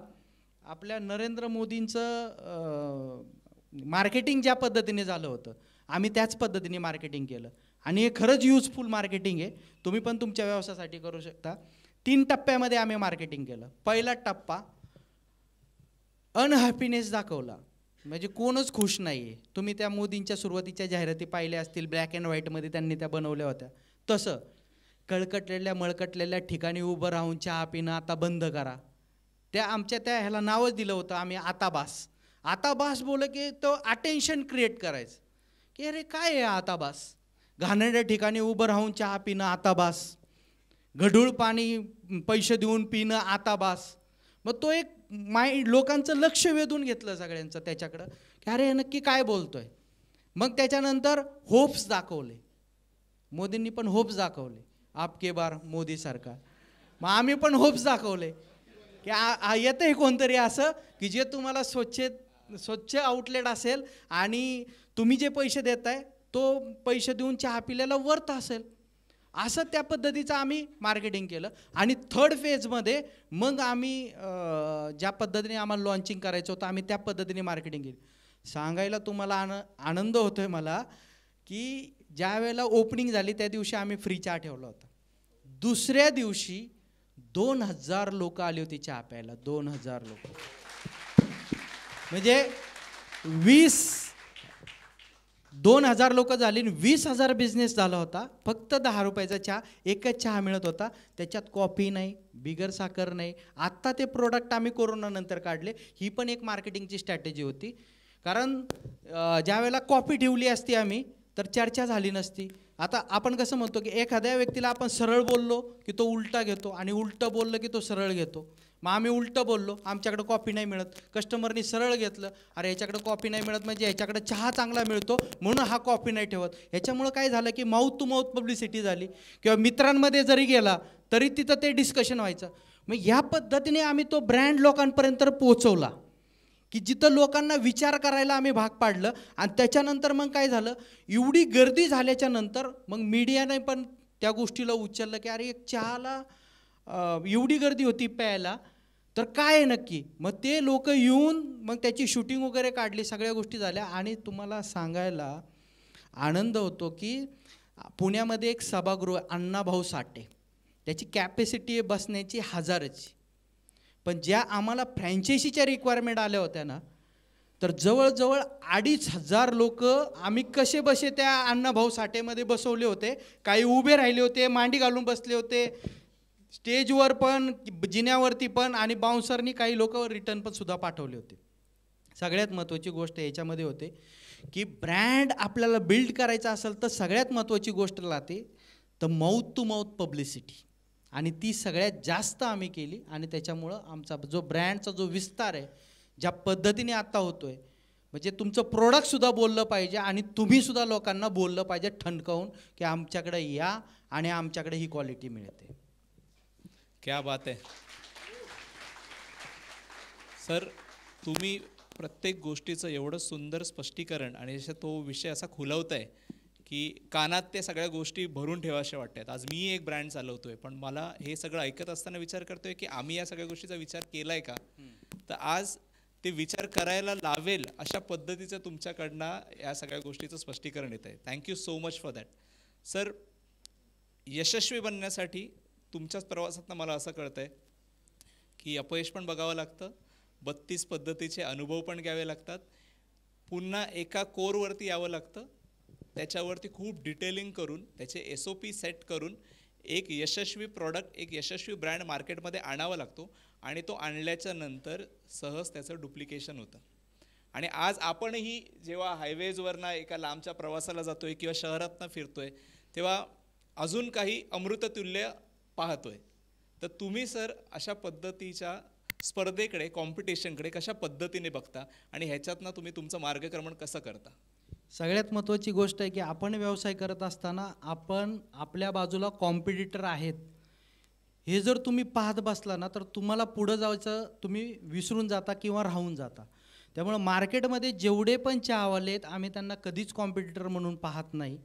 आपल्या नरेंद्र मोदींचं मार्केटिंग ज्या पद्धतीने झालं होतं, आम्ही त्याच पद्धतीने मार्केटिंग केलं. आणि हे खरंच युजफुल मार्केटिंग आहे, तुम्ही पण तुमच्या व्यवसायासाठी करू शकता. 3 टप्प्यामध्ये आम्ही मार्केटिंग केलं. पहिला टप्पा अनहॅपीनेस दाखवला, म्हणजे कोणच खुश नाही आहे. तुम्ही त्या मोदींच्या सुरुवातीच्या जाहिराती पाहिल्या असतील, ब्लॅक अँड व्हाईटमध्ये त्यांनी त्या बनवल्या होत्या. तसं मळकटलेल्या ठिकाणी उभं राहून चहा पिणं आता बंद करा. त्या आमच्या त्या ह्याला नावच दिलं होतं आम्ही आता बास बोल की तो अटेन्शन क्रिएट करायचं की अरे काय आहे आता बास. घाणेरड्या ठिकाणी उभं राहून चहा पिणं आता बास, गढूळ पाणी पैसे देऊन पिणं आता बास. मग तो एक लोकांचं लक्ष वेधून घेतलं सगळ्यांचं त्याच्याकडं की अरे नक्की काय बोलतोय. मग त्याच्यानंतर होप्स दाखवले, मोदींनी पण होप्स दाखवले, आपके बार मोदी सरकार. मग आम्ही पण होप्स दाखवले की येतंय कोणतरी असं की जे तुम्हाला स्वच्छ आउटलेट असेल आणि तुम्ही जे पैसे देताय तो पैसे देऊन चहा पिल्याला वर्थ असेल. असं त्या पद्धतीचं आम्ही मार्केटिंग केलं. आणि थर्ड फेजमध्ये मग आम्ही ज्या पद्धतीने आम्हाला लॉन्चिंग करायचं होतं आम्ही त्या पद्धतीने मार्केटिंग केली. सांगायला तुम्हाला आनंद होतोय मला की ज्या वेळेला ओपनिंग झाली त्या दिवशी आम्ही फ्री चहा ठेवला होता. दुसऱ्या दिवशी 2000 लोक आली होती चहा प्यायला. 2000 लोक म्हणजे 2000 लोक झाली, 20,000 बिझनेस झाला होता. फक्त 10 रुपयाचा चहा, एकच चहा मिळत होता, त्याच्यात कॉफी नाही, बिगर साखर नाही. आत्ता ते प्रोडक्ट आम्ही कोरोनानंतर काढले. ही पण एक मार्केटिंगची स्ट्रॅटेजी होती. कारण ज्या वेळेला कॉफी ठेवली असती आम्ही तर चर्चा झाली नसती. आता आपण कसं म्हणतो की एखाद्या व्यक्तीला आपण सरळ बोललो की तो उलटा घेतो आणि उलटं बोललं की तो सरळ घेतो. मग आम्ही उलटं बोललो, आमच्याकडे कॉफी नाही मिळत. कस्टमरनी सरळ घेतलं, अरे याच्याकडे कॉफी नाही मिळत म्हणजे याच्याकडे चहा चांगला मिळतो म्हणून हा कॉफी नाही ठेवत. ह्याच्यामुळं काय झालं की माउथ टू माउथ पब्लिसिटी झाली, किंवा मित्रांमध्ये जरी गेला तरी तिथं ते डिस्कशन व्हायचं. मग ह्या पद्धतीने आम्ही तो ब्रँड लोकांपर्यंत पोहोचवला की जिथं लोकांना विचार करायला आम्ही भाग पाडलं. आणि त्याच्यानंतर मग काय झालं, एवढी गर्दी झाल्याच्या नंतर मग मीडियाने पण त्या गोष्टीला उचललं की अरे एक चहाला एवढी गर्दी होती प्यायला तर काय आहे नक्की. मग ते लोक येऊन मग त्याची शूटिंग वगैरे काढली, सगळ्या गोष्टी झाल्या. आणि तुम्हाला सांगायला आनंद होतो की पुण्यामध्ये एक सभागृह अण्णाभाऊ साठे, त्याची कॅपॅसिटी आहे बसण्याची 1000ची. पण ज्या आम्हाला फ्रँचायसीच्या रिक्वायरमेंट आल्या होत्या ना, तर जवळजवळ 2500 लोक आम्ही कसे बसे त्या अण्णाभाऊ साठेमध्ये बसवले होते. काही उभे राहिले होते, मांडी घालून बसले होते, स्टेजवर पण, जिन्यावरती पण, आणि बाउन्सरनी काही लोक रिटर्न पण सुद्धा पाठवले होते. सगळ्यात महत्त्वाची गोष्ट याच्यामध्ये होते की ब्रँड आपल्याला बिल्ड करायचा असेल तर सगळ्यात महत्त्वाची गोष्ट लागते तर माउथ टू माउथ पब्लिसिटी. आणि ती सगळ्यात जास्त आम्ही केली. आणि त्याच्यामुळं आमचा जो ब्रँडचा जो विस्तार आहे ज्या पद्धतीने आत्ता होतोय, म्हणजे तुमचं प्रोडक्टसुद्धा बोललं पाहिजे आणि तुम्हीसुद्धा लोकांना बोललं पाहिजे ठणकावून की आमच्याकडे या आणि आमच्याकडे ही क्वालिटी मिळते. क्या बात आहे सर. तुम्ही प्रत्येक गोष्टीचं एवढं सुंदर स्पष्टीकरण आणि तो विषय असा खुलवताय की कानात त्या सगळ्या गोष्टी भरून ठेवाशा वाटतात. आज मी एक ब्रँड चालवतोय पण मला हे सगळं ऐकत असताना विचार करतोय की आम्ही या सगळ्या गोष्टीचा विचार केलाय का. तर आज ते विचार करायला लावेल अशा पद्धतीचं तुमच्याकडनं या सगळ्या गोष्टीचं स्पष्टीकरण येत आहे. Thank you so much for that. Sir, यशस्वी बनण्यासाठी तुमच्याच प्रवासातनं मला असं कळतंय की अपयश पण बघावं लागतं, 32 पद्धतीचे अनुभव पण घ्यावे लागतात, पुन्हा एका कोरवरती यावं लागतं, त्याच्यावरती खूप डिटेलिंग करून त्याचे SOP सेट करून एक यशस्वी प्रॉडक्ट, एक यशस्वी ब्रँड मार्केटमध्ये आणावा लागतो. आणि तो आणल्याच्या नंतर सहज त्याचं डुप्लिकेशन होतं. आणि आज आपणही जेव्हा हायवेजवरनं एका लांबच्या प्रवासाला जातोय किंवा शहरातनं फिरतोय तेव्हा अजून काही अमृततुल्य पाहतोय. तर तुम्ही सर अशा पद्धतीच्या स्पर्धेकडे, कॉम्पिटिशनकडे कशा पद्धतीने बघता आणि ह्याच्यातनं तुम्ही तुमचं मार्गक्रमण कसं करता? सगळ्यात महत्त्वाची गोष्ट आहे की आपण व्यवसाय करत असताना आपण आपल्या बाजूला कॉम्पिटिटर आहेत हे जर तुम्ही पाहत बसला ना तर तुम्हाला पुढं जायचं तुम्ही विसरून जाता किंवा राहून जाता. त्यामुळं मार्केटमध्ये जेवढे पण चहावाले आहेत आम्ही त्यांना कधीच कॉम्पिटिटर म्हणून पाहत नाही.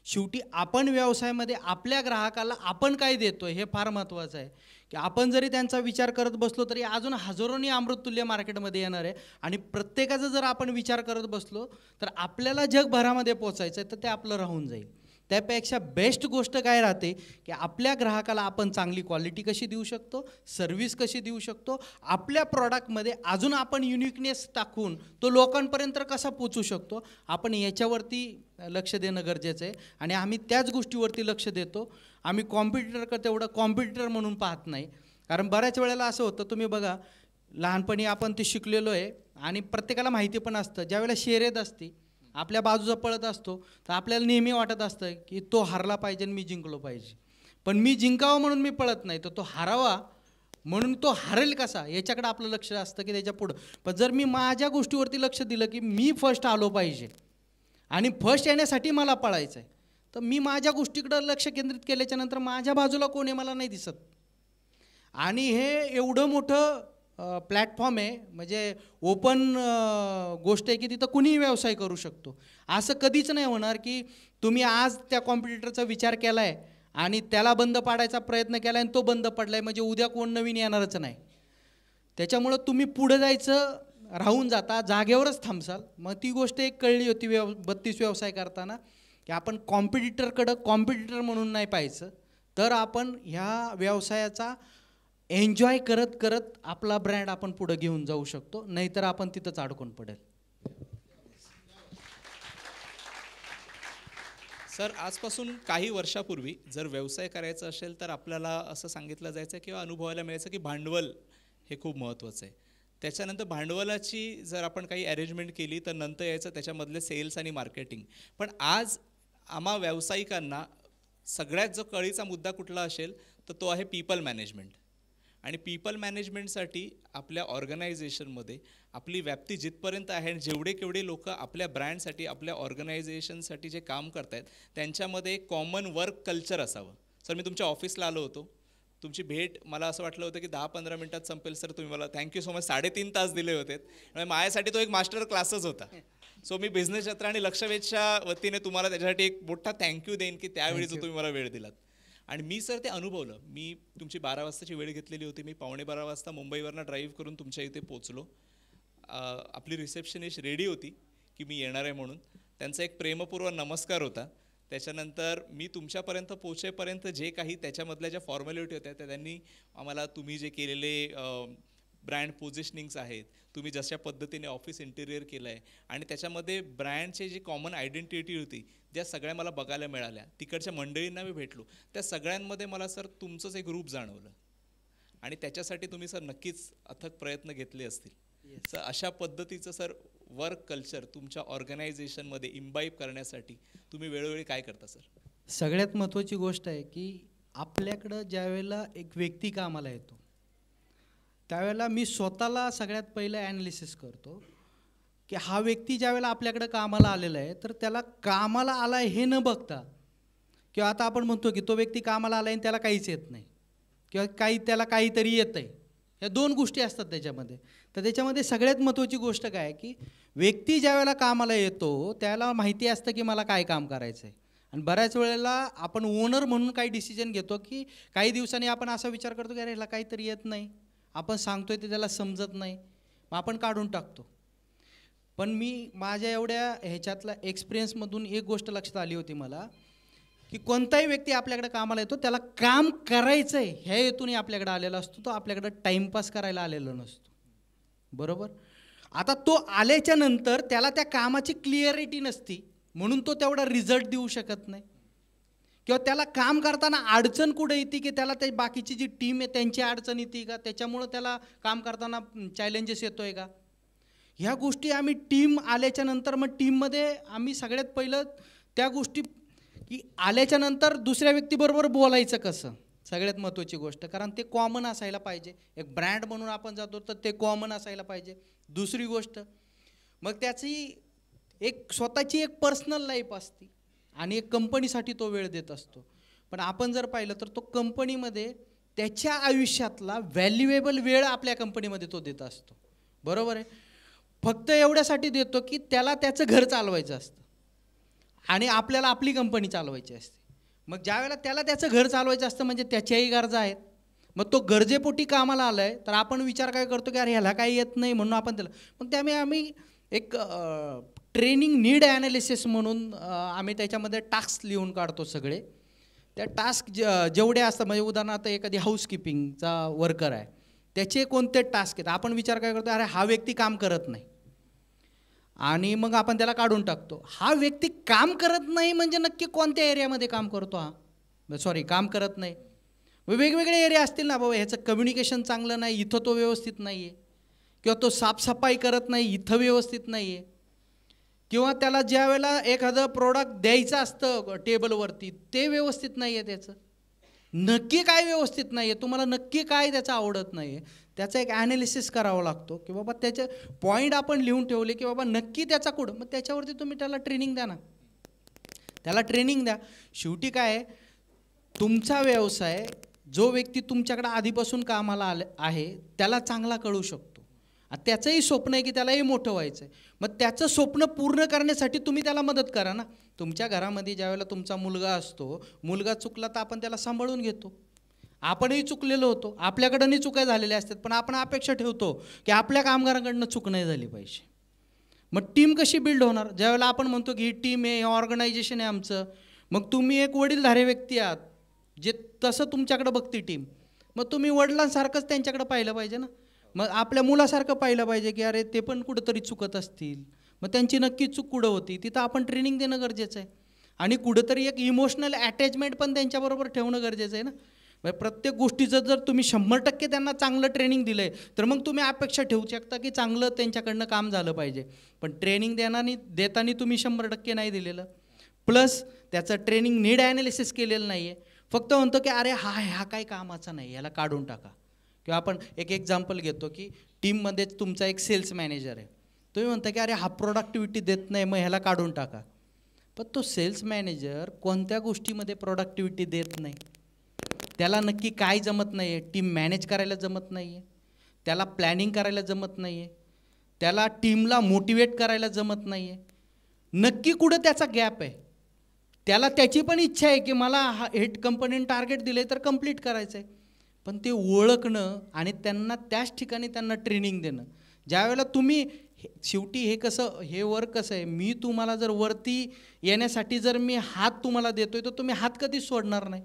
शेवटी आपण व्यवसायामध्ये आपल्या ग्राहकाला आपण काय देतोय हे फार महत्त्वाचं आहे, की आपण जरी त्यांचा विचार करत बसलो तरी अजून हजारोनी अमृततुल्य मार्केटमध्ये येणार आहे आणि प्रत्येकाचा जर आपण विचार करत बसलो तर आपल्याला जगभरामध्ये पोचायचं आहे तर ते आपलं राहून जाईल. त्यापेक्षा बेस्ट गोष्ट काय राहते की आपल्या ग्राहकाला आपण चांगली क्वालिटी कशी देऊ शकतो, सर्व्हिस कशी देऊ शकतो, आपल्या प्रॉडक्टमध्ये अजून आपण युनिकनेस टाकून तो लोकांपर्यंत कसा पोचू शकतो, आपण याच्यावरती लक्ष देणं गरजेचं आहे आणि आम्ही त्याच गोष्टीवरती लक्ष देतो. आम्ही कॉम्पिटिटर तेवढं कॉम्पिटिटर म्हणून पाहत नाही. कारण बऱ्याच वेळेला असं होतं, तुम्ही बघा लहानपणी आपण ते शिकलेलो आहे आणि प्रत्येकाला माहिती पण असतं, ज्यावेळेला शर्यत असते आपल्या बाजूचा पळत असतो तर आपल्याला नेहमी वाटत असतं की तो हारला पाहिजे आणि मी जिंकलो पाहिजे. पण मी जिंकावं म्हणून मी पळत नाही, तर तो हारावा म्हणून तो हारेल कसा याच्याकडे आपलं लक्ष असतं की त्याच्या पुढं. पण जर मी माझ्या गोष्टीवरती लक्ष दिलं की मी फर्स्ट आलो पाहिजे आणि फर्स्ट येण्यासाठी मला पळायचं आहे, तर मी माझ्या गोष्टीकडं लक्ष केंद्रित केल्याच्या नंतर माझ्या बाजूला कोण आहे मला नाही दिसत. आणि हे एवढं मोठं प्लॅटफॉर्म आहे, म्हणजे ओपन गोष्ट आहे की तिथं कुणीही व्यवसाय करू शकतो. असं कधीच नाही होणार की तुम्ही आज त्या कॉम्पिटिटरचा विचार केला आहे आणि त्याला बंद पाडायचा प्रयत्न केला आणि तो बंद पडला आहे म्हणजे उद्या कोण नवीन येणारच नाही. त्याच्यामुळं तुम्ही पुढं जायचं राहून जाता, जागेवरच थांबसाल. मग ती गोष्ट एक कळली होती 32 व्यवसाय करताना की आपण कॉम्पिटिटर म्हणून नाही पाहायचं, तर आपण ह्या व्यवसायाचा एन्जॉय करत करत आपला ब्रँड आपण पुढे घेऊन जाऊ शकतो, नाहीतर आपण तिथंच अडकून पडेल. सर, आजपासून काही वर्षापूर्वी जर व्यवसाय करायचा असेल तर आपल्याला असं सांगितलं जायचं किंवा अनुभवायला मिळायचं की भांडवल हे खूप महत्त्वाचं आहे. त्याच्यानंतर भांडवलाची जर आपण काही अरेंजमेंट केली तर नंतर यायचं त्याच्यामधले सेल्स आणि मार्केटिंग. पण आज आम्हा व्यावसायिकांना सगळ्यात जो कळीचा मुद्दा कुठला असेल तर तो आहे पीपल मॅनेजमेंट. आणि पीपल मॅनेजमेंटसाठी आपल्या ऑर्गनायझेशनमध्ये आपली व्याप्ती जिथपर्यंत आहे आणि जेवढे केवढे लोक आपल्या ब्रँडसाठी आपल्या ऑर्गनायझेशनसाठी जे काम करत आहेत त्यांच्यामध्ये एक कॉमन वर्क कल्चर असावं. सर, मी तुमच्या ऑफिसला आलो होतो, तुमची भेट मला असं वाटलं होतं की 10-15 मिनिटात संपेल. सर, तुम्ही मला थँक्यू सो मच 3.5 तास दिले होते. माझ्यासाठी तो एक मास्टर क्लासच होता. सो मी बिझनेस क्षेत्र आणि लक्षवेधच्या वतीने तुम्हाला त्याच्यासाठी एक मोठा थँक्यू देईन की त्यावेळी जो तुम्ही मला वेळ दिलात. आणि मी सर ते अनुभवलं. मी तुमची 12 वाजताची वेळ घेतलेली होती. मी 11:15 वाजता मुंबईवरनं ड्राईव्ह करून तुमच्या इथे पोचलो. आपली रिसेप्शनिस्ट रेडी होती की मी येणार आहे म्हणून. त्यांचा एक प्रेमपूर्व नमस्कार होता. त्याच्यानंतर मी तुमच्यापर्यंत पोचेपर्यंत जे काही त्याच्यामधल्या ज्या फॉर्मॅलिटी होत्या त्या त्यांनी आम्हाला तुम्ही जे केलेले ब्रँड पोझिशनिंग्स आहेत, तुम्ही जशा पद्धतीने ऑफिस इंटिरियर केलं आहे आणि त्याच्यामध्ये ब्रँडचे जी कॉमन आयडेंटिटी होती ज्या सगळ्या मला बघायला मिळाल्या, तिकडच्या मंडळींना मी भेटलो, त्या सगळ्यांमध्ये मला सर तुमचंच एक रूप जाणवलं आणि त्याच्यासाठी तुम्ही सर नक्कीच अथक प्रयत्न घेतले असतील. सर, अशा पद्धतीचं सर वर्क कल्चर तुमच्या ऑर्गनायझेशनमध्ये इम्बाईब करण्यासाठी तुम्ही वेळोवेळी काय करता सर? सगळ्यात महत्त्वाची गोष्ट आहे की आपल्याकडं ज्यावेळेला एक व्यक्ती कामाला येतो त्यावेळेला मी स्वतःला सगळ्यात पहिलं ॲनालिसिस करतो की हा व्यक्ती ज्यावेळेला आपल्याकडं कामाला आलेला आहे तर त्याला कामाला आला आहे हे न बघता, किंवा आता आपण म्हणतो की तो व्यक्ती कामाला आला आहे आणि त्याला काहीच येत नाही किंवा त्याला काहीतरी येतं आहे, ह्या दोन गोष्टी असतात त्याच्यामध्ये. तर त्याच्यामध्ये सगळ्यात महत्त्वाची गोष्ट काय की व्यक्ती ज्यावेळेला कामाला येतो त्याला माहिती असतं की मला काय काम करायचं आहे. आणि बऱ्याच वेळेला आपण ओनर म्हणून काही डिसिजन घेतो की काही दिवसांनी आपण असा विचार करतो की अरे ह्याला काहीतरी येत नाही, आपण सांगतोय ते त्याला समजत नाही, मग आपण काढून टाकतो. पण मी माझ्या एवढ्या ह्याच्यातला एक्सपिरियन्समधून एक गोष्ट लक्षात आली होती मला की कोणताही व्यक्ती आपल्याकडे कामाला येतो त्याला काम करायचं आहे ह्या हेतूने आपल्याकडे आलेला असतो, तो आपल्याकडे टाईमपास करायला आलेला नसतो. बरोबर? आता तो आल्याच्या नंतर त्याला त्या कामाची क्लिअरिटी नसती म्हणून तो तेवढा रिझल्ट देऊ शकत नाही, किंवा त्याला काम करताना अडचण कुठे येते की त्याला ते बाकीची जी टीम आहे त्यांची अडचण येते का, त्याच्यामुळं त्याला काम करताना चॅलेंजेस येतोय का, ह्या गोष्टी आम्ही टीम आल्याच्या नंतर मग टीममध्ये आम्ही सगळ्यात पहिलं त्या गोष्टी की आल्याच्या नंतर दुसऱ्या व्यक्तीबरोबर बोलायचं कसं, सगळ्यात महत्त्वाची गोष्ट. कारण ते कॉमन असायला पाहिजे. एक ब्रँड म्हणून आपण जातो तर ते कॉमन असायला पाहिजे. दुसरी गोष्ट मग त्याची एक स्वतःची एक पर्सनल लाईफ असते आणि एक कंपनीसाठी तो वेळ देत असतो. पण आपण जर पाहिलं तर तो कंपनीमध्ये त्याच्या आयुष्यातला व्हॅल्युएबल वेळ आपल्या कंपनीमध्ये तो देत असतो, बरोबर आहे. फक्त एवढ्यासाठी देतो की त्याला त्याचं घर चालवायचं असतं आणि आपल्याला आपली कंपनी चालवायची असते. मग ज्यावेळेला त्याला त्याचं घर चालवायचं असतं म्हणजे त्याच्याही गरजा आहेत, मग तो गरजेपोटी कामाला आला आहे, तर आपण विचार काय करतो की अरे ह्याला काही येत नाही म्हणून आपण त्याला, मग त्यामुळे आम्ही एक ट्रेनिंग नीड ॲनालिसिस म्हणून आम्ही त्याच्यामध्ये टास्क लिहून काढतो सगळे. त्या टास्क जेवढे असतात, म्हणजे उदाहरणार्थ एखादी हाऊसकीपिंगचा वर्कर आहे, त्याचे कोणते टास्क आहेत, आपण विचार काय करतो अरे हा व्यक्ती काम करत नाही आणि मग आपण त्याला काढून टाकतो. हा व्यक्ती काम करत नाही म्हणजे नक्की कोणत्या एरियामध्ये काम करतो, काम करत नाही. वेगवेगळे एरिया असतील ना, बाबा ह्याचं कम्युनिकेशन चांगलं नाही, इथं तो व्यवस्थित नाही आहे, किंवा तो साफसफाई करत नाही, इथं व्यवस्थित नाही आहे, किंवा त्याला ज्या वेळेला एखादं प्रोडक्ट द्यायचं असतं टेबलवरती ते व्यवस्थित नाही आहे. त्याचं नक्की काय व्यवस्थित नाही आहे, तुम्हाला नक्की काय त्याचं आवडत नाही आहे, त्याचा एक ॲनालिसिस करावा लागतो की बाबा त्याचे पॉईंट आपण लिहून ठेवले की बाबा नक्की त्याचा कुठं, मग त्याच्यावरती तुम्ही त्याला ट्रेनिंग द्या ना, त्याला ट्रेनिंग द्या. शेवटी काय आहे, तुमचा व्यवसाय जो व्यक्ती तुमच्याकडे आधीपासून कामाला आहे त्याला चांगला कळू शकतो. त्याचंही स्वप्न आहे की त्यालाही मोठं व्हायचं आहे, मग त्याचं स्वप्न पूर्ण करण्यासाठी तुम्ही त्याला मदत करा ना. तुमच्या घरामध्ये ज्यावेळेला तुमचा मुलगा असतो, मुलगा चुकला तर आपण त्याला सांभाळून घेतो. आपणही चुकलेलो होतो, आपल्याकडूनही चुका झालेल्या असतात, पण आपण अपेक्षा ठेवतो की आपल्या कामगारांकडनं चूक नाही झाली पाहिजे. मग टीम कशी बिल्ड होणार, ज्यावेळेला आपण म्हणतो की ही टीम आहे, ऑर्गनायझेशन आहे आमचं, मग तुम्ही एक वडीलधारे व्यक्ती आहात जे तसं तुमच्याकडे बघते टीम, मग तुम्ही वडिलांसारखंच त्यांच्याकडे पाहिलं पाहिजे ना. मग आपल्या मुलासारखं पाहिलं पाहिजे की अरे ते पण कुठंतरी चुकत असतील, मग त्यांची नक्की चूक कुठं होती, तिथं आपण ट्रेनिंग देणं गरजेचं आहे. आणि कुठंतरी एक इमोशनल अटॅचमेंट पण त्यांच्याबरोबर ठेवणं गरजेचं आहे ना. म्हणजे प्रत्येक गोष्टीचं जर तुम्ही 100% त्यांना चांगलं ट्रेनिंग दिलं आहे तर मग तुम्ही अपेक्षा ठेवू शकता की चांगलं त्यांच्याकडनं काम झालं पाहिजे. पण ट्रेनिंग देताना तुम्ही 100% नाही दिलेलं, प्लस त्याचं ट्रेनिंग नीड ॲनालिसिस केलेलं नाही आहे, फक्त म्हणतो की अरे हा काही कामाचा नाही, याला काढून टाका. किंवा आपण एक एक्झाम्पल घेतो की टीममध्ये तुमचा एक सेल्स मॅनेजर आहे, तुम्ही म्हणता की अरे हा प्रोडक्टिव्हिटी देत नाही, मग ह्याला काढून टाका. पण तो सेल्स मॅनेजर कोणत्या गोष्टीमध्ये प्रोडक्टिव्हिटी देत नाही, त्याला नक्की काय जमत नाही आहे, टीम मॅनेज करायला जमत नाही आहे, त्याला प्लॅनिंग करायला जमत नाही आहे, त्याला टीमला मोटिवेट करायला जमत नाही आहे, नक्की कुठं त्याचा गॅप आहे. त्याला त्याची पण इच्छा आहे की मला हे कंपनीने टार्गेट दिले तर कंप्लीट करायचं आहे, पण ते ओळखणं आणि त्यांना त्याच ठिकाणी त्यांना ट्रेनिंग देणं. ज्यावेळेला तुम्ही शेवटी हे वर्क कसं आहे, मी तुम्हाला जर वरती येण्यासाठी जर मी हात तुम्हाला देतोय तर तुम्ही हात कधीच सोडणार नाही,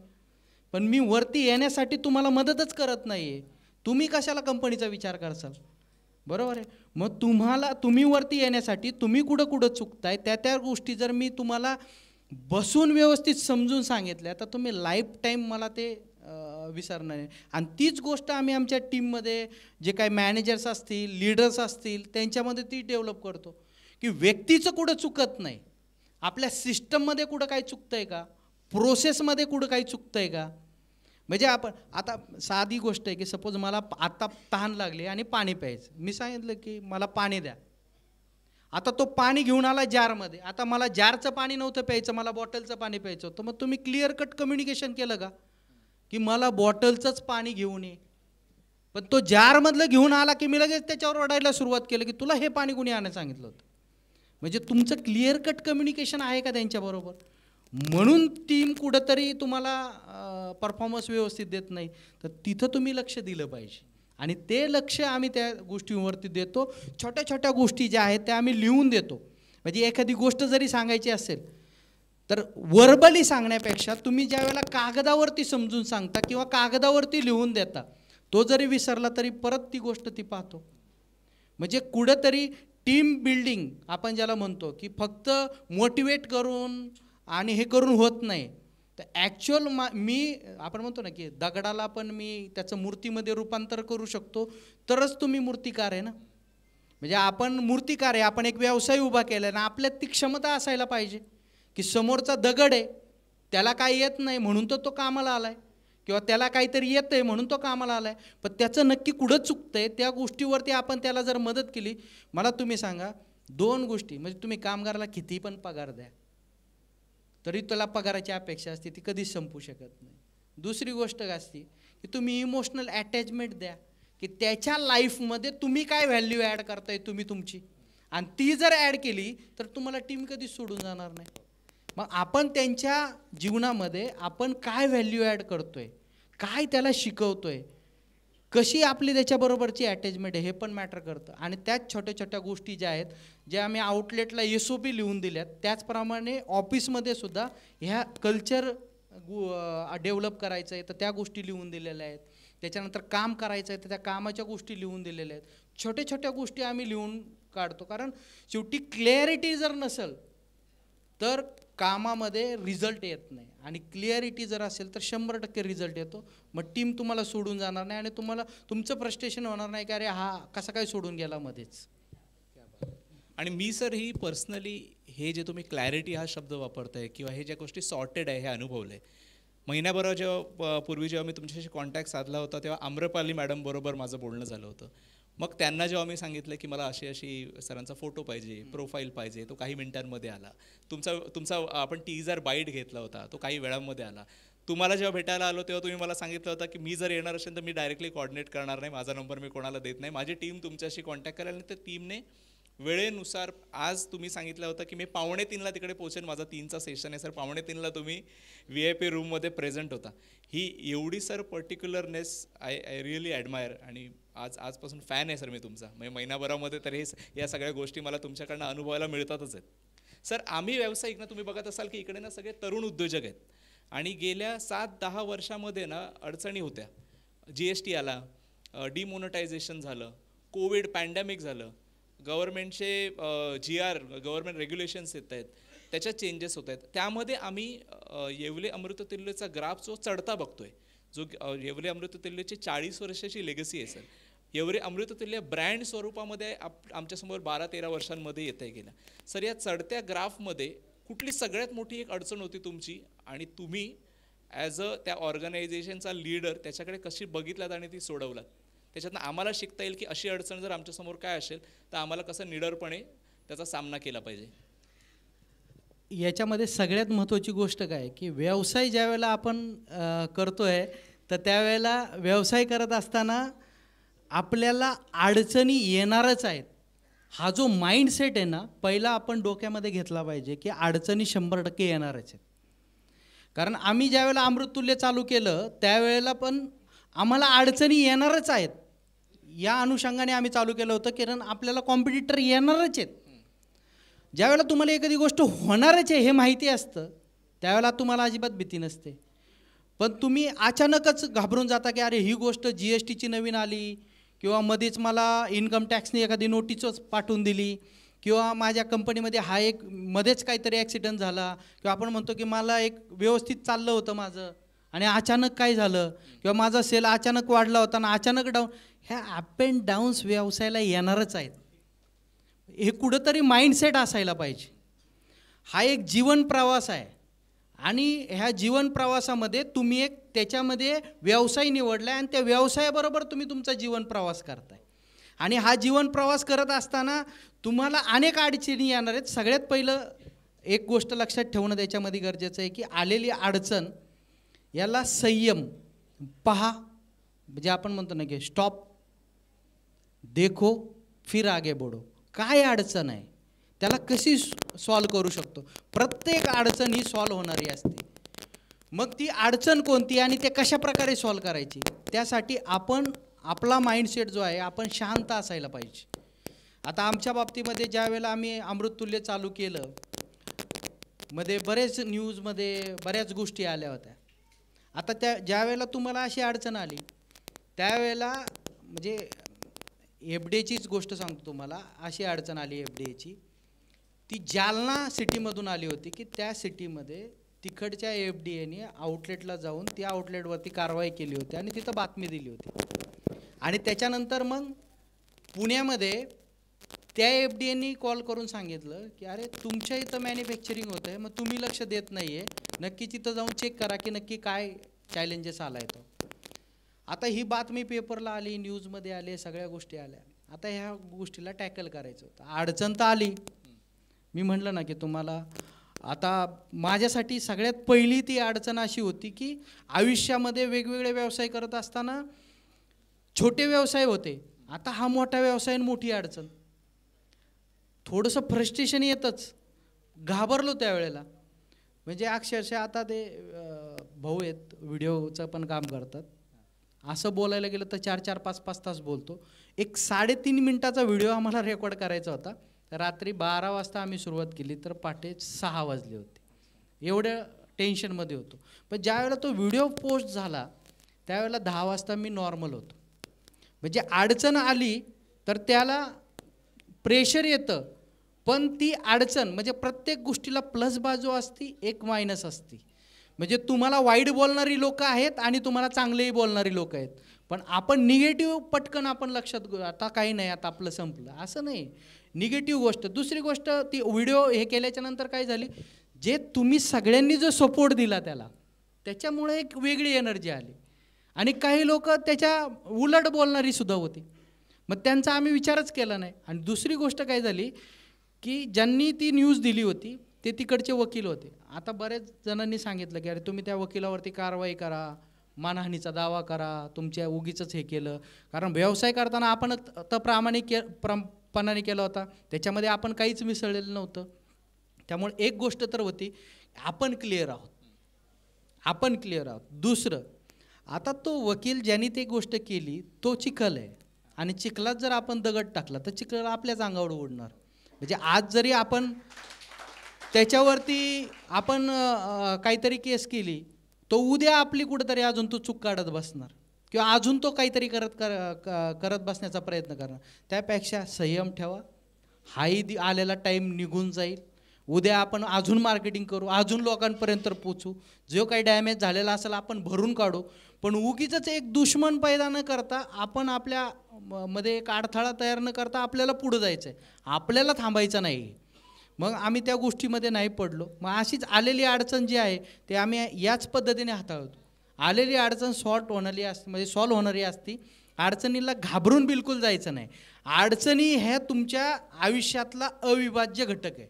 पण मी वरती येण्यासाठी तुम्हाला मदतच करत नाही आहे, तुम्ही कशाला कंपनीचा विचार करसाल, बरोबर आहे. मग तुम्ही वरती येण्यासाठी तुम्ही कुठं चुकताय त्या गोष्टी जर मी तुम्हाला बसून व्यवस्थित समजून सांगितल्या तर तुम्ही लाईफ टाईम मला ते विसरणार नाही. आणि तीच गोष्ट आम्ही आमच्या टीममध्ये जे काही मॅनेजर्स असतील, लीडर्स असतील, त्यांच्यामध्ये ती डेव्हलप करतो की व्यक्तीचं कुठं चुकत नाही, आपल्या सिस्टममध्ये कुठं काही चुकतं आहे का, प्रोसेसमध्ये कुठं काही चुकतं आहे का. म्हणजे आपण आता साधी गोष्ट आहे की सपोज मला आता तहान लागली आणि पाणी प्यायचं, मी सांगितलं की मला पाणी द्या, आता तो पाणी घेऊन आला जारमध्ये, आता मला जारचं पाणी नव्हतं प्यायचं, मला बॉटलचं पाणी प्यायचं होतं, मग तुम्ही क्लिअर कट कम्युनिकेशन केलं का की मला बॉटलचंच पाणी घेऊन ये. पण तो जारमधलं घेऊन आला की मी लगेच त्याच्यावर ओरडायला सुरुवात केलं की तुला हे पाणी कुणी आणायला सांगितलं होतं. म्हणजे तुमचं क्लिअर कट कम्युनिकेशन आहे का त्यांच्याबरोबर, म्हणून टीम कुठंतरी तुम्हाला परफॉर्मन्स व्यवस्थित देत नाही, तर तिथं तुम्ही लक्ष दिलं पाहिजे. आणि ते लक्ष आम्ही त्या गोष्टींवरती देतो. छोट्या छोट्या गोष्टी ज्या आहेत त्या आम्ही लिहून देतो. म्हणजे एखादी गोष्ट जरी सांगायची असेल तर वर्बली सांगण्यापेक्षा तुम्ही ज्या वेळेला कागदावरती समजून सांगता किंवा कागदावरती लिहून देता, तो जरी विसरला तरी परत ती गोष्ट ती पाहतो. म्हणजे कुठंतरी टीम बिल्डिंग आपण ज्याला म्हणतो की फक्त मोटिवेट करून आणि हे करून होत नाही, तर ॲक्च्युअल आपण म्हणतो ना की दगडाला पण मी त्याचं मूर्तीमध्ये रूपांतर करू शकतो, तरच तुम्ही मूर्तिकार आहे ना. म्हणजे आपण मूर्तिकार आहे, आपण एक व्यवसाय उभा केला आहे ना, आपल्यात ती क्षमता असायला पाहिजे की समोरचा दगड आहे, त्याला काही येत नाही म्हणून तो कामाला आला आहे, किंवा त्याला काहीतरी येतं आहे म्हणून तो कामाला आला आहे, पण त्याचं नक्की कुठं चुकतं आहे त्या गोष्टीवरती आपण त्याला जर मदत केली. मला तुम्ही सांगा 2 गोष्टी, म्हणजे तुम्ही कामगाराला किती पण पगार द्या तरी त्याला पगाराची अपेक्षा असते, ती कधीच संपू शकत नाही. दुसरी गोष्ट काय असते की तुम्ही इमोशनल अटॅचमेंट द्या, की त्याच्या लाईफमध्ये तुम्ही काय व्हॅल्यू ॲड करताय तुम्ही तुमची, आणि ती जर ॲड केली तर तुम्हाला टीम कधीच सोडून जाणार नाही. मग आपण त्यांच्या जीवनामध्ये आपण काय व्हॅल्यू ॲड करतोय, काय त्याला शिकवतोय, कशी आपली त्याच्याबरोबरची अटॅचमेंट आहे हे पण मॅटर करतं. आणि त्याच छोट्या छोट्या गोष्टी ज्या आहेत, ज्या आम्ही आउटलेटला SOP लिहून दिल्यात, त्याचप्रमाणे ऑफिसमध्ये सुद्धा ह्या कल्चर डेव्हलप करायचं आहे तर त्या गोष्टी लिहून दिलेल्या आहेत. त्याच्यानंतर काम करायचं आहे तर त्या कामाच्या गोष्टी लिहून दिलेल्या आहेत. छोट्या छोट्या गोष्टी आम्ही लिहून काढतो, कारण शेवटी क्लॅरिटी जर नसेल तर कामामध्ये रिझल्ट येत नाही, आणि क्लिअरिटी जर असेल तर 100% रिझल्ट येतो. मग टीम तुम्हाला सोडून जाणार नाही आणि तुम्हाला तुमचं फ्रस्ट्रेशन होणार नाही की अरे हा कसा काय सोडून गेला मध्येच. आणि मी सर ही पर्सनली हे जे तुम्ही क्लॅरिटी हा शब्द वापरताय किंवा हे ज्या गोष्टी सॉर्टेड आहे हे अनुभवलं आहे. महिन्याभर जेव्हा पूर्वी जेव्हा मी तुमच्याशी कॉन्टॅक्ट साधला होता तेव्हा आम्रपाली मॅडम बरोबर माझं बोलणं झालं होतं. मग त्यांना जेव्हा मी सांगितलं की मला अशी अशी सरांचा फोटो पाहिजे, प्रोफाईल पाहिजे, तो काही मिनिटांमध्ये आला. तुमचा आपण टीजर बाईट घेतला होता, तो काही वेळामध्ये आला. तुम्हाला जेव्हा भेटायला आलो तेव्हा तुम्ही मला सांगितलं होतं की मी जर येणार असेल तर मी डायरेक्टली कोऑर्डिनेट करणार नाही, माझा नंबर मी कोणाला देत नाही, माझी टीम तुमच्याशी कॉन्टॅक्ट करेल. आणि त्या टीमने वेळेनुसार आज तुम्ही सांगितलं होतं की मी 2:45ला तिकडे पोहोचेन, माझा 3चा सेशन आहे सर, 2:45ला तुम्ही VIP रूममध्ये प्रेझेंट होता. ही एवढी सर पर्टिक्युलरनेस आय रिअली ॲडमायर, आणि आजपासून फॅन आहे सर मी तुमचा. म्हणजे महिनाभरामध्ये तर हे या सगळ्या गोष्टी मला तुमच्याकडनं अनुभवायला मिळतातच आहेत. सर आम्ही व्यावसायिक ना, तुम्ही बघत असाल की इकडे ना सगळे तरुण उद्योजक आहेत, आणि गेल्या 7-10 वर्षामध्ये ना अडचणी होत्या. GST आला, डिमॉनिटायझेशन झालं, कोविड पॅन्डेमिक झालं, गव्हर्नमेंटचे GR गव्हर्नमेंट रेग्युलेशन्स येत आहेत, त्याच्यात चेंजेस होत आहेत. त्यामध्ये आम्ही येवले अमृततुल्यचा ग्राफ जो चढता बघतोय, जो येवले अमृततुल्यची 40 वर्षाची लेगसी आहे सर. येवले अमृततुल्य ब्रँड स्वरूपामध्ये आमच्यासमोर 12-13 वर्षांमध्ये येत आहे गेला. सर या चढत्या ग्राफमध्ये कुठली सगळ्यात मोठी एक अडचण होती तुमची, आणि तुम्ही ॲज त्या ऑर्गनायझेशनचा लीडर त्याच्याकडे कशी बघितलात आणि ती सोडवलात, त्याच्यातनं आम्हाला शिकता येईल की अशी अडचण जर आमच्यासमोर काय असेल तर आम्हाला कसं निडरपणे त्याचा सामना केला पाहिजे. याच्यामध्ये सगळ्यात महत्त्वाची गोष्ट काय की व्यवसाय ज्या वेळेला आपण करतोय तर त्यावेळेला व्यवसाय करत असताना आपल्याला अडचणी येणारच आहेत. हा जो माइंडसेट आहे ना, पहिला आपण डोक्यामध्ये घेतला पाहिजे की अडचणी 100% येणारच आहेत. कारण आम्ही ज्यावेळेला अमृततुल्य चालू केलं त्यावेळेला पण आम्हाला अडचणी येणारच आहेत. या अनुषंगाने आम्ही चालू केलं होतं, कारण आपल्याला कॉम्पिटिटर येणारच आहेत. ज्यावेळेला तुम्हाला एखादी गोष्ट होणारच आहे हे माहिती असतं त्यावेळेला तुम्हाला अजिबात भीती नसते. पण तुम्ही अचानकच घाबरून जाता की अरे ही गोष्ट GSTची नवीन आली, किंवा मध्येच मला इन्कम टॅक्सने एखादी नोटीसच पाठवून दिली, किंवा माझ्या कंपनीमध्ये हा एक मध्येच काहीतरी ॲक्सिडेंट झाला, किंवा आपण म्हणतो की मला एक व्यवस्थित चाललं होतं माझं आणि अचानक काय झालं, किंवा माझा सेल अचानक वाढला होता आणि अचानक डाऊन. ह्या अप अँड डाऊन्स व्यवसायाला येणारच आहेत. हे कुठंतरी माइंडसेट असायला पाहिजे. हा एक जीवन प्रवास आहे, आणि ह्या जीवन प्रवासामध्ये तुम्ही एक त्याच्यामध्ये व्यवसाय निवडला आहे, आणि त्या व्यवसायाबरोबर तुम्ही तुमचा जीवन प्रवास करताय. आणि हा जीवन प्रवास करत असताना तुम्हाला अनेक अडचणी येणार आहेत. सगळ्यात पहिलं एक गोष्ट लक्षात ठेवणं त्याच्यामध्ये गरजेचं आहे की आलेली अडचण याला संयम, पहा, म्हणजे आपण म्हणतो ना की स्टॉप, देखो, फिर आगे बढो. काय अडचण आहे, त्याला कशी सॉल्व करू शकतो. प्रत्येक अडचण ही सॉल्व होणारी असते. मग ती अडचण कोणती आणि ते कशा प्रकारे सॉल्व करायची, त्यासाठी आपण आपला माइंडसेट जो आहे आपण शांत असायला पाहिजे. आता आमच्या बाबतीमध्ये ज्या वेळेला आम्ही अमृततुल्य चालू केलं, मध्ये बरेच न्यूजमध्ये बऱ्याच गोष्टी आल्या होत्या. आता त्या ज्या वेळेला तुम्हाला अशी अडचण आली त्यावेळेला, म्हणजे FDAचीच गोष्ट सांगतो तुम्हाला, अशी अडचण आली FDAची, ती जालना सिटीमधून आली होती की त्या सिटीमध्ये तिकडच्या FDAने आउटलेटला जाऊन त्या आउटलेटवरती कारवाई केली होती आणि तिथं बातमी दिली होती. आणि त्याच्यानंतर मग पुण्यामध्ये त्या FDAने कॉल करून सांगितलं की अरे तुमच्या इथं मॅन्युफॅक्चरिंग होतं आहे, मग तुम्ही लक्ष देत नाही आहे, नक्की तिथं जाऊन चेक करा की नक्की काय चॅलेंजेस आला आहे तो. आता ही बातमी पेपरला आली, न्यूजमध्ये आले, सगळ्या गोष्टी आल्या. आता ह्या गोष्टीला टॅकल करायचं होतं. अडचण तर आली. मी म्हटलं ना की तुम्हाला आता माझ्यासाठी सगळ्यात पहिली ती अडचण अशी होती की आयुष्यामध्ये वेगवेगळे व्यवसाय करत असताना छोटे व्यवसाय होते, आता हा मोठा व्यवसाय आणि मोठी अडचण. थोडंसं फ्रस्ट्रेशन येतंच, घाबरलो त्यावेळेला. म्हणजे अक्षरशः आता ते भाऊ आहेत, व्हिडिओचं पण काम करतात. असं बोलायला गेलं तर 4-4, 5-5 तास बोलतो. एक 3.5 मिनिटाचा व्हिडिओ आम्हाला रेकॉर्ड करायचा होता. रात्री 12 वाजता आम्ही सुरुवात केली तर पहाटे 6 वाजले होते. एवढ्या टेन्शनमध्ये होतो. पण ज्यावेळेला तो व्हिडिओ पोस्ट झाला त्यावेळेला 10 वाजता मी नॉर्मल होतो. म्हणजे अडचण आली तर त्याला प्रेशर येतं, पण ती अडचण म्हणजे प्रत्येक गोष्टीला प्लस बाजू असती, एक मायनस असती. म्हणजे तुम्हाला वाईट बोलणारी लोकं आहेत आणि तुम्हाला चांगलेही बोलणारी लोकं आहेत. पण आपण निगेटिव्ह पटकन आपण लक्षात घेऊ, आता काही नाही, आता आपलं संपलं, असं नाही. निगेटिव्ह गोष्ट. दुसरी गोष्ट, ती व्हिडिओ हे केल्याच्या नंतर काय झाली, जे तुम्ही सगळ्यांनी जो सपोर्ट दिला त्याला, त्याच्यामुळे एक वेगळी एनर्जी आली. आणि काही लोक त्याच्या उलट बोलणारी सुद्धा होती. मग त्यांचा आम्ही विचारच केला नाही. आणि दुसरी गोष्ट काय झाली की ज्यांनी ती न्यूज दिली होती ते तिकडचे वकील होते. आता बरेच जणांनी सांगितलं की अरे तुम्ही त्या वकिलावरती कारवाई करा, मानहानीचा दावा करा, तुमच्या उगीचंच हे केलं. कारण व्यवसाय करताना आपण तर प्रामाणिकपणाने केला होता, त्याच्यामध्ये आपण काहीच मिसळलेलं नव्हतं. त्यामुळे एक गोष्ट तर होती, आपण क्लिअर आहोत, आपण क्लिअर आहोत. दुसरं, आता तो वकील ज्यांनी ती गोष्ट केली तो चिखल आहे, आणि चिखलात जर आपण दगड टाकला तर चिखल आपल्याच अंगावर उडणार. म्हणजे आज जरी आपण त्याच्यावरती आपण काहीतरी केस केली, तो उद्या आपली कुठेतरी अजून तो चूक काढत बसणार किंवा अजून तो काहीतरी करत बसण्याचा प्रयत्न करणार. त्यापेक्षा संयम ठेवा. हाही आलेला टाईम निघून जाईल. उद्या आपण अजून मार्केटिंग करू, अजून लोकांपर्यंत पोचू. जो काही डॅमेज झालेला असेल आपण भरून काढू. पण उगीचंच एक दुश्मन पैदा न करता आपण आपल्या मध्ये एक अडथळा तयार न करता आपल्याला पुढं जायचं आहे, आपल्याला थांबायचं नाही. मग आम्ही त्या गोष्टीमध्ये नाही पडलो. मग अशीच आलेली अडचण जी आहे ते आम्ही याच पद्धतीने हाताळतो. आलेली अडचण सॉल्व होणारी असते, म्हणजे सॉल्व होणारी असती. अडचणीला घाबरून बिलकुल जायचं नाही. अडचणी ह्या तुमच्या आयुष्यातला अविभाज्य घटक आहे.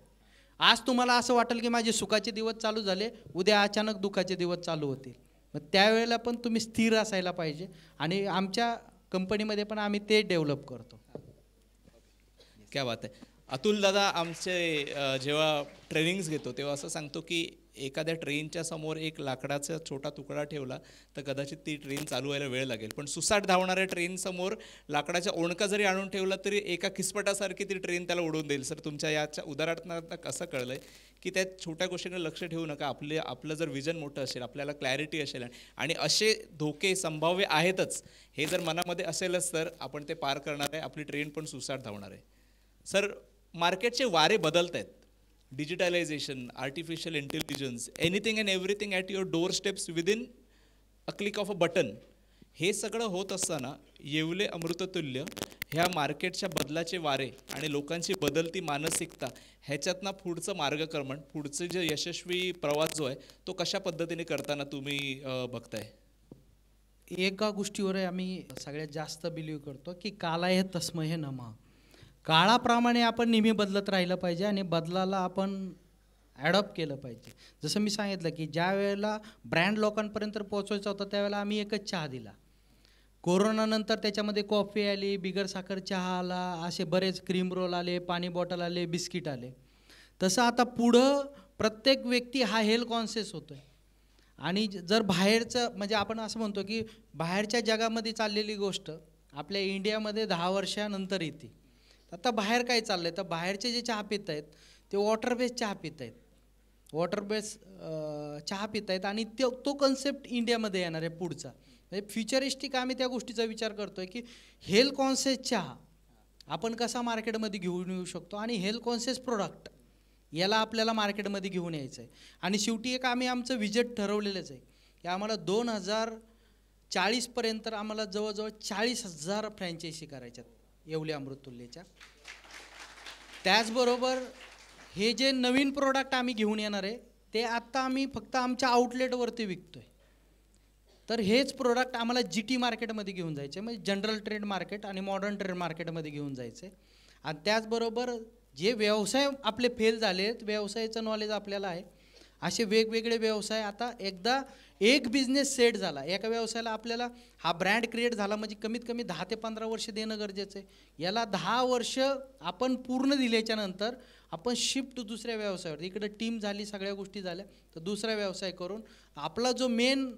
आज तुम्हाला असं वाटेल की माझे सुखाचे दिवस चालू झाले, उद्या अचानक दुःखाचे दिवस चालू होतील. मग त्यावेळेला पण तुम्ही स्थिर असायला पाहिजे. आणि आमच्या कंपनीमध्ये पण आम्ही ते डेव्हलप करतो. क्या बात आहे. अतुल दादा आमचे जेव्हा ट्रेनिंग्स घेतो तेव्हा असं सांगतो की एखाद्या ट्रेनच्या समोर एक लाकडाचा छोटा तुकडा ठेवला तर कदाचित ती ट्रेन चालू व्हायला वेळ लागेल, पण सुसाट धावणाऱ्या ट्रेनसमोर लाकडाच्या ओणका जरी आणून ठेवला तरी एका खिसपटासारखी ती ट्रेन त्याला उडवून देईल. सर, तुमच्या याच्या उदाहरणात कसं कळलं आहे की त्या छोट्या गोष्टींकडे लक्ष ठेवू नका. आपलं जर विजन मोठं असेल, आपल्याला क्लॅरिटी असेल आणि असे धोके संभाव्य आहेतच हे जर मनामध्ये असेलच तर आपण ते पार करणार आहे, आपली ट्रेन पण सुसाट धावणार आहे. सर, मार्केटचे वारे बदलत आहेत. Digitalisation, artificial intelligence, anything and everything at your door steps within a click of a button. हे सगळं होत असताना येवले अमृततुल्य ह्या मार्केटच्या बदलाचे वारे आणि लोकांची बदलती मानसिकता ह्याच्यातनं पुढचं मार्गक्रमण, पुढचं जे यशस्वी प्रवास जो आहे तो कशा पद्धतीने करताना तुम्ही बघताय? एका गोष्टीवर आम्ही सगळ्यात जास्त बिलीव्ह करतो की कालाय तस्मय नमः. काळाप्रमाणे आपण नेहमी बदलत राहिलं पाहिजे आणि बदलाला आपण ॲडॉप्ट केलं पाहिजे. जसं मी सांगितलं की ज्या वेळेला ब्रँड लोकांपर्यंत पोहोचवायचा होता त्यावेळेला आम्ही एकच चहा दिला. कोरोनानंतर त्याच्यामध्ये कॉफी आली, बिगर साखर चहा आला, असे बरेच क्रीम रोल आले, पाणी बॉटल आले, बिस्किट आले. तसं आता पुढं प्रत्येक व्यक्ती हा हेल्थ कॉन्शियस होतो आहे. आणि जर बाहेरचं म्हणजे आपण असं म्हणतो की बाहेरच्या जगामध्ये चाललेली गोष्ट आपल्या इंडियामध्ये 10 वर्षानंतर येते. आता बाहेर काय चाललं आहे, तर बाहेरचे जे चहा पित आहेत ते वॉटर बेस्ड चहा पित आहेत, वॉटर बेस्ड चहा पित आहेत. आणि तो कन्सेप्ट इंडियामध्ये येणार आहे पुढचा. म्हणजे फ्युचरिस्टिक आम्ही त्या गोष्टीचा विचार करतो आहे की हेल्थ कॉन्शियस चहा आपण कसा मार्केटमध्ये घेऊन येऊ शकतो आणि हेल्थ कॉन्शियस प्रोडक्ट याला आपल्याला मार्केटमध्ये घेऊन यायचं आहे. आणि शेवटी एक आम्ही आमचं विजट ठरवलेलंच आहे की आम्हाला 2040पर्यंत आम्हाला जवळजवळ 40,000 फ्रँचायसी करायच्यात येवले अमृततुल्यच्या. त्याचबरोबर हे जे नवीन प्रोडक्ट आम्ही घेऊन येणार आहे ते आत्ता आम्ही फक्त आमच्या आउटलेटवरती विकतो आहे. तर हेच प्रोडक्ट आम्हाला GT मार्केटमध्ये घेऊन जायचे, म्हणजे जनरल ट्रेड मार्केट आणि मॉडर्न ट्रेड मार्केटमध्ये घेऊन जायचे. आणि त्याचबरोबर जे व्यवसाय आपले फेल झालेत, व्यवसायाचं नॉलेज आपल्याला आहे, असे वेगवेगळे व्यवसाय. आता एकदा एक बिझनेस सेट झाला, एका व्यवसायाला आपल्याला हा ब्रँड क्रिएट झाला म्हणजे कमीत कमी 10 ते 15 वर्ष देणं गरजेचं आहे. याला 10 वर्ष आपण पूर्ण दिल्याच्या नंतर आपण शिफ्ट दुसऱ्या व्यवसायावर, इकडे टीम झाली, सगळ्या गोष्टी झाल्या, तर दुसरा व्यवसाय करून आपला जो मेन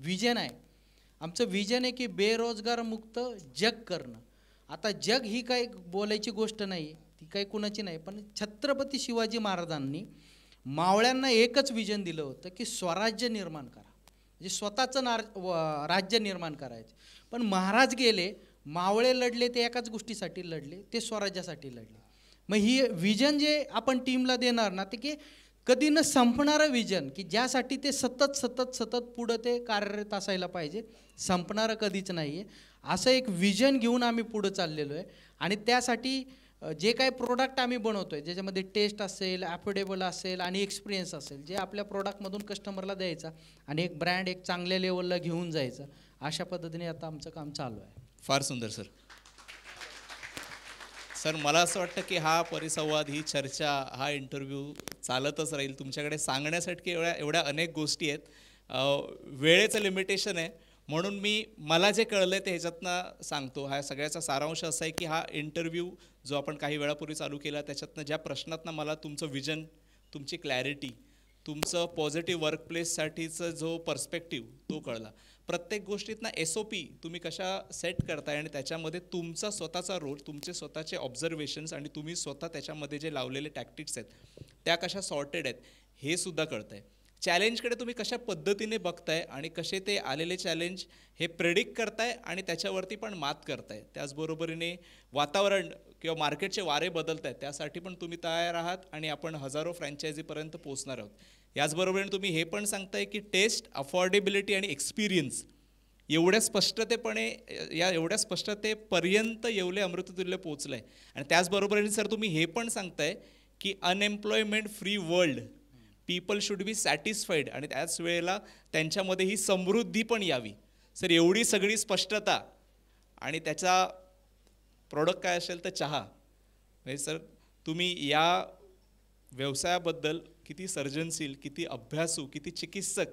विजन आहे, आमचं विजन आहे की बेरोजगार मुक्त जग करणं. आता जग ही काही बोलायची गोष्ट नाही, ती काही कुणाची नाही, पण छत्रपती शिवाजी महाराजांनी मावळ्यांना एकच विजन दिलं होतं की स्वराज्य निर्माण करा, म्हणजे स्वतःचं राज्य निर्माण करायचं. पण महाराज गेले, मावळे लढले, ते एकाच गोष्टीसाठी लढले, ते स्वराज्यासाठी लढले. मग ही विजन जे आपण टीमला देणार ना, ते की कधी न संपणारं विजन, की ज्यासाठी ते सतत सतत सतत पुढं ते कार्यरत असायला पाहिजे, संपणारं कधीच नाही आहे, असं एक विजन घेऊन आम्ही पुढं चाललेलो आहे. आणि त्यासाठी जे काही प्रोडक्ट आम्ही बनवतो आहे, ज्याच्यामध्ये टेस्ट असेल, अफोर्डेबल असेल आणि एक्सपिरियन्स असेल, जे आपल्या प्रोडक्टमधून कस्टमरला द्यायचा आणि एक ब्रँड एक चांगल्या लेवलला घेऊन जायचं, अशा पद्धतीने आता आमचं काम चालू आहे. फार सुंदर सर. सर मला असं वाटतं की हा परिसंवाद, ही चर्चा, हा इंटरव्ह्यू चालतच राहील. तुमच्याकडे सांगण्यासाठी एवढ्या अनेक गोष्टी आहेत. वेळेचं लिमिटेशन आहे, म्हणून मला जे कळलं आहे ते ह्याच्यातनं सांगतो. हा सगळ्याचा सारांश असा आहे की हा इंटरव्ह्यू जो आपण काही वेळापूर्वी चालू केला, त्याच्यातनं ज्या प्रश्नातनं मला तुमचं विजन, तुमची क्लॅरिटी, तुमचं पॉझिटिव्ह वर्कप्लेससाठीचं जो पर्स्पेक्टिव्ह तो कळला. प्रत्येक गोष्टीतनं SOP तुम्ही कशा सेट करताय आणि त्याच्यामध्ये तुमचा स्वतःचा रोल, तुमचे स्वतःचे ऑब्झर्वेशन्स आणि तुम्ही स्वतः त्याच्यामध्ये जे लावलेले टॅक्टिक्स आहेत त्या कशा सॉर्टेड आहेत हे सुद्धा कळतं आहे. चॅलेंजकडे तुम्ही कशा पद्धतीने बघताय आणि कसे ते आलेले चॅलेंज हे प्रेडिक्ट करताय आणि त्याच्यावरती पण मात करताय. त्याचबरोबरीने वातावरण किंवा मार्केटचे वारे बदलत आहेत, त्यासाठी पण तुम्ही तयार आहात आणि आपण हजारो फ्रँचायझीपर्यंत पोहोचणार आहोत. याचबरोबरीने तुम्ही हे पण सांगताय की टेस्ट, अफोर्डेबिलिटी आणि एक्सपिरियन्स एवढ्या स्पष्टतेपर्यंत येवले अमृततुल्य पोचलं आहे. आणि त्याचबरोबरीने सर तुम्ही हे पण सांगताय की unemployment free world, people should be satisfied आणि त्याच वेळेला त्यांच्यामध्ये ही समृद्धी पण यावी. सर एवढी सगळी स्पष्टता आणि त्याचा प्रोडक्ट काय असेल तर चहा. म्हणजे सर तुम्ही या व्यवसायाबद्दल किती सर्जनशील, किती अभ्यासू, किती चिकित्सक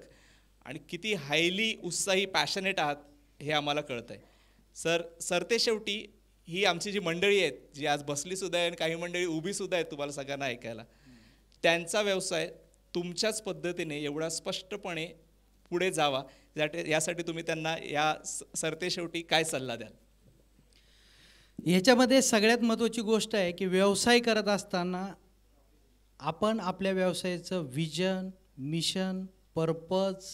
आणि किती हायली उत्साही, पॅशनेट आहात हे आम्हाला कळतं आहे. सर ते शेवटी ही आमची जी मंडळी आहेत, जी आज बसलीसुद्धा आहे आणि काही मंडळी उभीसुद्धा आहेत तुम्हाला सगळ्यांना ऐकायला, त्यांचा व्यवसाय तुमच्याच पद्धतीने एवढा स्पष्टपणे पुढे जावा, यासाठी तुम्ही त्यांना या सरते शेवटी काय सल्ला द्याल? ह्याच्यामध्ये सगळ्यात महत्त्वाची गोष्ट आहे की व्यवसाय करत असताना आपण आपल्या व्यवसायाचं विजन, मिशन, पर्पज,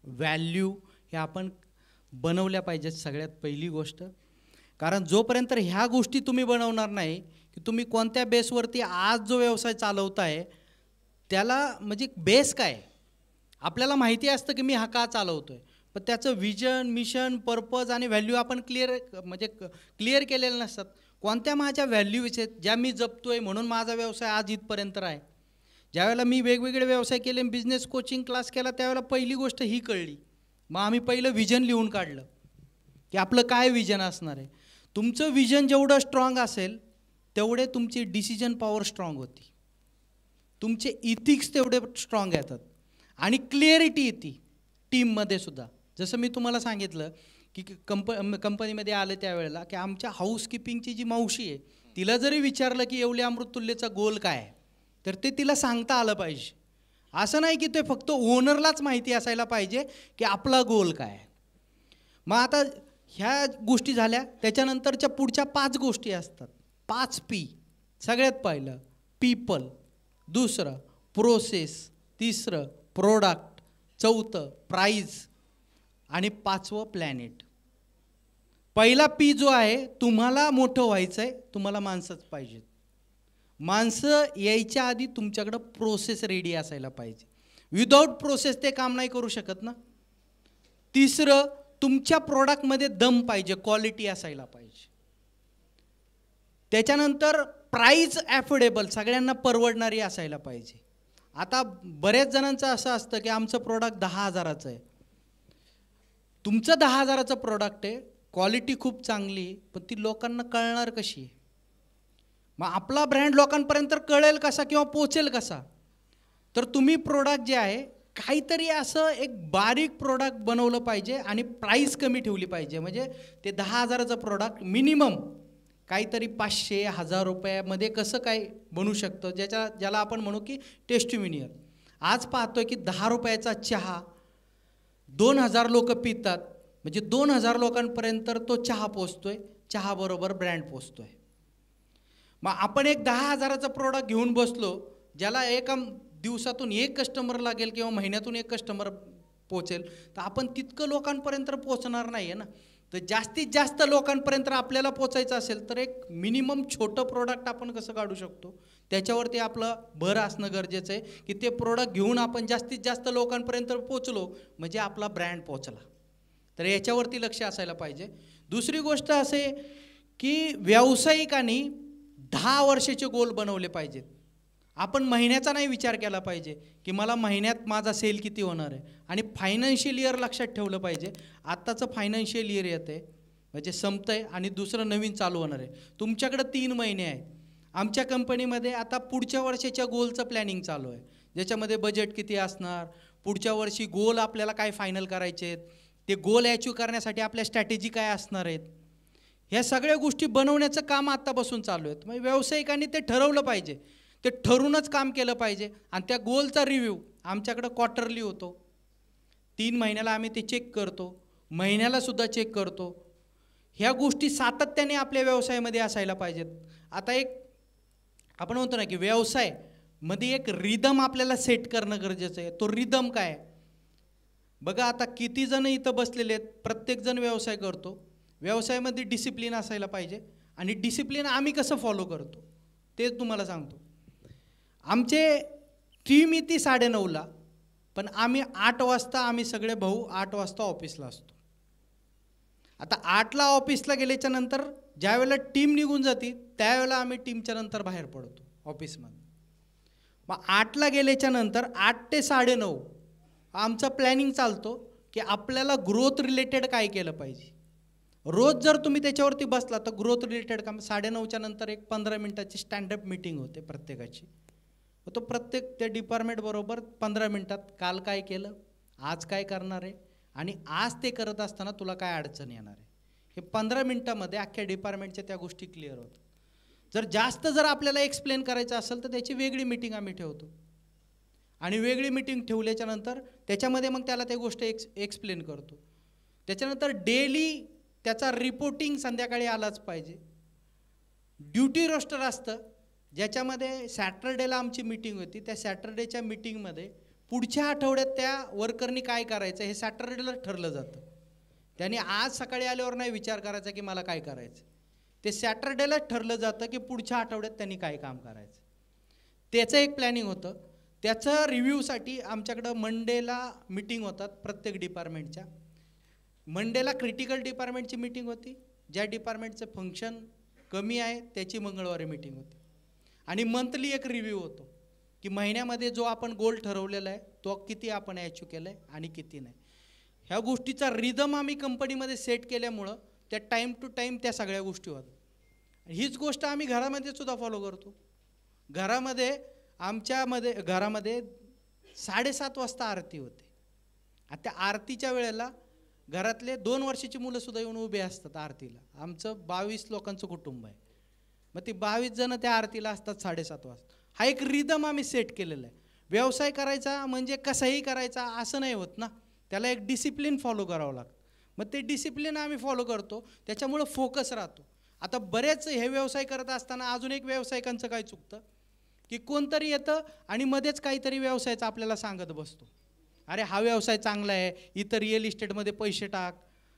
व्हॅल्यू हे आपण बनवल्या पाहिजेत सगळ्यात पहिली गोष्ट. कारण जोपर्यंत ह्या गोष्टी तुम्ही बनवणार नाही की तुम्ही कोणत्या बेसवरती आज जो व्यवसाय चालवताय त्याला, म्हणजे बेस काय, आपल्याला माहिती असतं की मी हा का चालवतोय, पण त्याचं विजन, मिशन, पर्पज आणि व्हॅल्यू आपण क्लिअर केलेलं नसतात. कोणत्या माझ्या व्हॅल्यूज आहेत ज्या मी जपतोय, म्हणून माझा व्यवसाय आज इथपर्यंत आहे. ज्यावेळेला मी वेगवेगळे व्यवसाय केले, बिझनेस कोचिंग क्लास केला, त्यावेळेला पहिली गोष्ट ही कळली. मग आम्ही पहिलं विजन लिहून काढलं की आपलं काय विजन असणार आहे. तुमचं विजन जेवढं स्ट्रॉंग असेल तेवढे तुमची डिसिजन पॉवर स्ट्रॉंग होती, तुमचे इथिक्स तेवढे स्ट्रॉंग येतात आणि क्लिअरिटी येते टीममध्ये सुद्धा. जसं मी तुम्हाला सांगितलं की कंपनीमध्ये आलं त्यावेळेला की आमच्या हाऊसकीपिंगची जी मावशी आहे तिला जरी विचारलं की येवले अमृततुल्यचा गोल काय आहे, तर ते तिला सांगता आलं पाहिजे. असं नाही की ते फक्त ओनरलाच माहिती असायला पाहिजे की आपला गोल काय आहे. मग आता ह्या गोष्टी झाल्या, त्याच्यानंतरच्या पुढच्या 5 गोष्टी असतात. 5 P. सगळ्यात पहिलं पीपल, दुसरं प्रोसेस, तिसरं प्रोडक्ट, चौथं प्राईज आणि 5वं प्लॅनेट. पहिला P जो आहे, तुम्हाला मोठं व्हायचं आहे, तुम्हाला माणसंच पाहिजेत. माणसं यायच्या आधी तुमच्याकडं प्रोसेस रेडी असायला पाहिजे. विदाऊट प्रोसेस ते काम नाही करू शकत ना. तिसरं, तुमच्या प्रोडक्टमध्ये दम पाहिजे, क्वालिटी असायला पाहिजे. त्याच्यानंतर प्राईस अफोर्डेबल, सगळ्यांना परवडणारी असायला पाहिजे. आता बऱ्याच जणांचं असं असतं की आमचं प्रोडक्ट 10,000चं आहे. तुमचं 10,000चं प्रोडक्ट आहे, क्वालिटी खूप चांगली, पण ती लोकांना कळणार कशी? मग आपला ब्रँड लोकांपर्यंत कळेल कसा किंवा पोचेल कसा? तर तुम्ही प्रोडक्ट जे आहे काहीतरी असं एक बारीक प्रोडक्ट बनवलं पाहिजे आणि प्राईस कमी ठेवली पाहिजे. म्हणजे ते 10,000चं प्रोडक्ट मिनिमम काहीतरी 500-1000 रुपयामध्ये कसं काय बनू शकतं, ज्याला आपण म्हणू की टेस्टिमोनियल. आज पाहतोय की 10 रुपयाचा चहा 2000 लोक पितात, म्हणजे 2000 लोकांपर्यंत तो चहा पोचतोय, चहाबरोबर ब्रँड पोचतोय. मग आपण एक 10,000चं प्रोडक्ट घेऊन बसलो, ज्याला एका दिवसातून एक कस्टमर लागेल किंवा महिन्यातून एक कस्टमर पोचेल, तर आपण तितकं लोकांपर्यंत पोचणार नाही आहे ना. तर जास्तीत जास्त लोकांपर्यंत आपल्याला पोचायचं असेल तर एक मिनिमम छोटं प्रोडक्ट आपण कसं काढू शकतो, त्याच्यावरती आपलं भर असणं गरजेचं आहे की ते प्रोडक्ट घेऊन आपण जास्तीत जास्त लोकांपर्यंत पोचलो म्हणजे आपला ब्रँड पोचला. तर याच्यावरती लक्ष असायला पाहिजे. दुसरी गोष्ट असे की व्यावसायिकांनी 10 वर्षाचे गोल बनवले पाहिजेत. आपण महिन्याचा नाही विचार केला पाहिजे की मला महिन्यात माझा सेल किती होणार आहे. आणि फायनान्शियल इयर लक्षात ठेवलं पाहिजे. आत्ताचं फायनान्शियल इयर येतं आहे म्हणजे संपतं आहे आणि दुसरं नवीन चालू होणार आहे. तुमच्याकडं 3 महिने आहेत. आमच्या कंपनीमध्ये आता पुढच्या वर्षाच्या गोलचं प्लॅनिंग चालू आहे, ज्याच्यामध्ये बजेट किती असणार, पुढच्या वर्षी गोल आपल्याला काय फायनल करायचे आहेत, ते गोल अचीव करण्यासाठी आपल्या स्ट्रॅटेजी काय असणार आहेत, ह्या सगळ्या गोष्टी बनवण्याचं काम आत्तापासून चालू आहे. म्हणजे व्यावसायिकांनी ते ठरवलं पाहिजे, ते ठरूनच काम केलं पाहिजे. आणि त्या गोलचा रिव्ह्यू आमच्याकडं क्वार्टरली होतो, 3 महिन्याला आम्ही ते चेक करतो, महिन्यालासुद्धा चेक करतो. ह्या गोष्टी सातत्याने आपल्या व्यवसायामध्ये असायला पाहिजेत. आता एक आपण म्हणतो ना की व्यवसायामध्ये एक रिदम आपल्याला सेट करणं गरजेचं आहे. तो रिदम काय बघा, आता किती जण इथं बसलेले आहेत, प्रत्येकजण व्यवसाय करतो. व्यवसायामध्ये डिसिप्लिन असायला पाहिजे आणि डिसिप्लिन आम्ही कसं फॉलो करतो ते तुम्हाला सांगतो. आमचे टीम येते 9:30ला, पण आम्ही 8 वाजता आम्ही सगळे भाऊ 8 वाजता ऑफिसला असतो. आता 8ला ऑफिसला गेल्याच्या नंतर ज्यावेळेला टीम निघून जाते त्यावेळेला आम्ही टीमच्या नंतर बाहेर पडतो ऑफिसमध्ये. मग 8ला गेल्याच्या नंतर 8 ते 9:30 आमचं प्लॅनिंग चालतो की आपल्याला ग्रोथ रिलेटेड काय केलं पाहिजे. रोज जर तुम्ही त्याच्यावरती बसला तर ग्रोथ रिलेटेड काम 9:30च्या नंतर एक 15 मिनिटाची स्टँडअप मीटिंग होते प्रत्येकाची. तो प्रत्येक त्या डिपार्टमेंटबरोबर 15 मिनिटात काल काय केलं, आज काय करणार आहे आणि आज ते करत असताना तुला काय अडचण येणार आहे, हे 15 मिनिटामध्ये अख्ख्या डिपार्टमेंटच्या त्या गोष्टी क्लिअर होतात. जर आपल्याला एक्सप्लेन करायचं असेल तर त्याची वेगळी मीटिंग आम्ही ठेवतो आणि वेगळी मीटिंग ठेवल्याच्या नंतर त्याच्यामध्ये मग त्याला त्या गोष्टी एक्सप्लेन करतो. त्याच्यानंतर डेली त्याचा रिपोर्टिंग संध्याकाळी आलाच पाहिजे. ड्युटी रोस्टर असतं ज्याच्यामध्ये सॅटरडेला आमची मीटिंग होती. त्या सॅटरडेच्या मीटिंगमध्ये पुढच्या आठवड्यात त्या वर्करनी काय करायचं हे सॅटरडेला ठरलं जातं. त्याने आज सकाळी आल्यावर नाही विचार करायचा की मला काय करायचं, ते सॅटरडेलाच ठरलं जातं की पुढच्या आठवड्यात त्यांनी काय काम करायचं. त्याचं एक प्लॅनिंग होतं. त्याचं रिव्ह्यूसाठी आमच्याकडं मंडेला मीटिंग होतात प्रत्येक डिपार्टमेंटच्या. मंडेला क्रिटिकल डिपार्टमेंटची मीटिंग होती, ज्या डिपार्टमेंटचं फंक्शन कमी आहे त्याची मंगळवारी मीटिंग होती. आणि मंथली एक रिव्ह्यू होतो की महिन्यामध्ये जो आपण गोल ठरवलेला आहे तो किती आपण अचीव केला आहे आणि किती नाही. ह्या गोष्टीचा रिदम आम्ही कंपनीमध्ये सेट केल्यामुळं त्या टाईम टू टाईम त्या सगळ्या गोष्टी होतात. हीच गोष्ट आम्ही घरामध्ये सुद्धा फॉलो करतो. घरामध्ये 7:30 वाजता आरती होते. आता त्या आरतीच्या वेळेला घरातले 2 वर्षाची मुलंसुद्धा येऊन उभे असतात आरतीला. आमचं 22 लोकांचं कुटुंब आहे. मग ती 22 जण त्या आरतीला असतात 7:30 वाजता. हा एक रिदम आम्ही सेट केलेला आहे. व्यवसाय करायचा म्हणजे कसाही करायचा असं नाही होत ना, त्याला एक डिसिप्लिन फॉलो करावं लागतं. मग ते डिसिप्लिन आम्ही फॉलो करतो, त्याच्यामुळं फोकस राहतो. आता बरेच हे व्यवसाय करत असताना अजून एक व्यावसायिकांचं काय चुकतं की कोणतरी येतं आणि मध्येच काहीतरी व्यवसायाचं आपल्याला सांगत बसतो. अरे हा व्यवसाय चांगला आहे, इथं रिअल इस्टेटमध्ये पैसे टाक,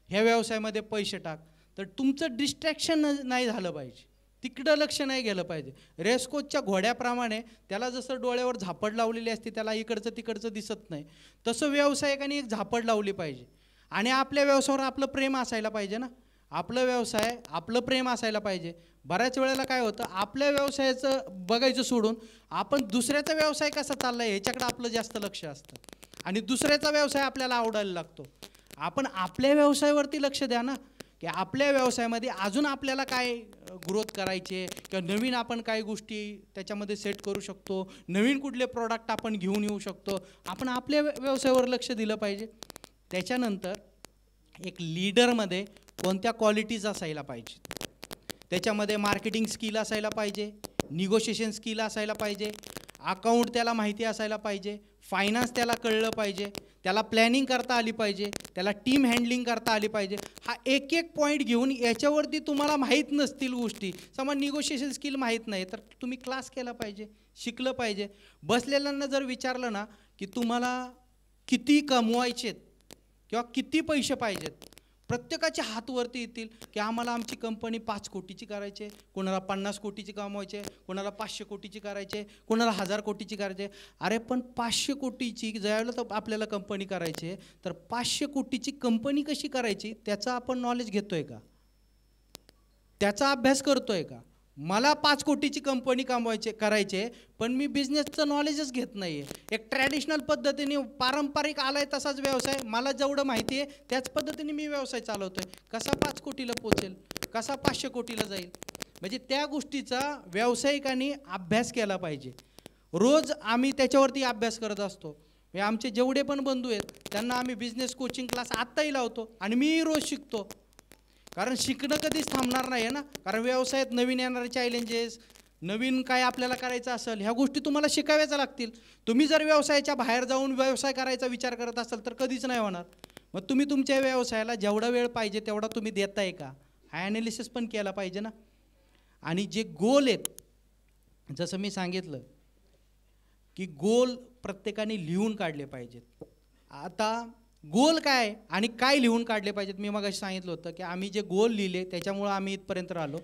ह्या व्यवसायामध्ये पैसे टाक. तर तुमचं डिस्ट्रॅक्शन नाही झालं पाहिजे, तिकडं लक्ष नाही गेलं पाहिजे. रेसकोचच्या घोड्याप्रमाणे त्याला जसं डोळ्यावर झापड लावलेली असते, त्याला इकडचं तिकडचं दिसत नाही, तसं व्यावसायिकांनी एक झापड लावली पाहिजे. आणि आपल्या व्यवसायावर आपलं प्रेम असायला पाहिजे ना, आपलं व्यवसाय आपलं प्रेम असायला पाहिजे. बऱ्याच वेळेला काय होतं, आपल्या व्यवसायाचं बघायचं सोडून आपण दुसऱ्याचा व्यवसाय कसा चालला आहे ह्याच्याकडे आपलं जास्त लक्ष असतं आणि दुसऱ्याचा व्यवसाय आपल्याला आवडायला लागतो. आपण आपल्या व्यवसायावरती लक्ष द्या ना, की आपल्या व्यवसायामध्ये अजून आपल्याला काय ग्रोथ करायचे किंवा नवीन आपण काही गोष्टी त्याच्यामध्ये सेट करू शकतो, नवीन कुठले प्रॉडक्ट आपण घेऊन येऊ शकतो, आपण आपल्या व्यवसायावर लक्ष दिलं पाहिजे. त्याच्यानंतर एक लीडरमध्ये कोणत्या क्वालिटीज असायला पाहिजे, त्याच्यामध्ये मार्केटिंग स्किल असायला पाहिजे, निगोशिएशन स्किल असायला पाहिजे, अकाउंट त्याला माहिती असायला पाहिजे, फायनान्स त्याला कळलं पाहिजे, त्याला प्लॅनिंग करता आली पाहिजे, त्याला टीम हँडलिंग करता आली पाहिजे. हा एक एक पॉईंट घेऊन याच्यावरती तुम्हाला माहीत नसतील गोष्टी, समजा निगोशिएशन स्किल माहीत नाही तर तुम्ही क्लास केला पाहिजे, शिकलं पाहिजे. बसलेल्यांना जर विचारलं ना की तुम्हाला किती कमवायचेत किंवा किती पैसे पाहिजेत, प्रत्येकाचे हात वरती येतील की आम्हाला आमची कंपनी 5 कोटीची करायची, कोणाला 50 कोटीची कमवायचे, कोणाला 500 कोटीची करायचे, कोणाला 1000 कोटीची करायचे. अरे पण 500 कोटीची ज्यावेळेला तर आपल्याला कंपनी करायची आहे, तर 500 कोटीची कंपनी कशी करायची त्याचा आपण नॉलेज घेतोय का, त्याचा अभ्यास करतोय का. मला 5 कोटीची कंपनी करायचे पण मी बिझनेसचं नॉलेजच घेत नाही आहे. एक ट्रॅडिशनल पद्धतीने पारंपरिक आलाय तसाच व्यवसाय, मला जेवढं माहिती आहे त्याच पद्धतीने मी व्यवसाय चालवतोय. कसा 5 कोटीला पोचेल, कसा 500 कोटीला जाईल, म्हणजे त्या गोष्टीचा व्यावसायिकांनी अभ्यास केला पाहिजे. रोज आम्ही त्याच्यावरती अभ्यास करत असतो. आमचे जेवढे पण बंधू आहेत त्यांना आम्ही बिझनेस कोचिंग क्लास आत्ताही लावतो आणि मीही रोज शिकतो, कारण शिकणं कधीच थांबणार नाही आहे ना. कारण व्यवसायात नवीन येणारे चॅलेंजेस, नवीन काय आपल्याला करायचं असेल, ह्या गोष्टी तुम्हाला शिकाव्याच लागतील. तुम्ही जर व्यवसायाच्या बाहेर जाऊन व्यवसाय करायचा विचार करत असाल तर कधीच नाही होणार. मग तुम्ही तुमच्या व्यवसायाला जेवढा वेळ पाहिजे तेवढा तुम्ही देताय का, हा ॲनालिसिस पण केला पाहिजे ना. आणि जे गोल आहेत, जसं मी सांगितलं की गोल प्रत्येकाने लिहून काढले पाहिजेत. आता गोल काय आणि काय लिहून काढले पाहिजेत, मी मगाशी सांगितलं होतं की आम्ही जे गोल लिहिले त्याच्यामुळं आम्ही इथपर्यंत राहिलो.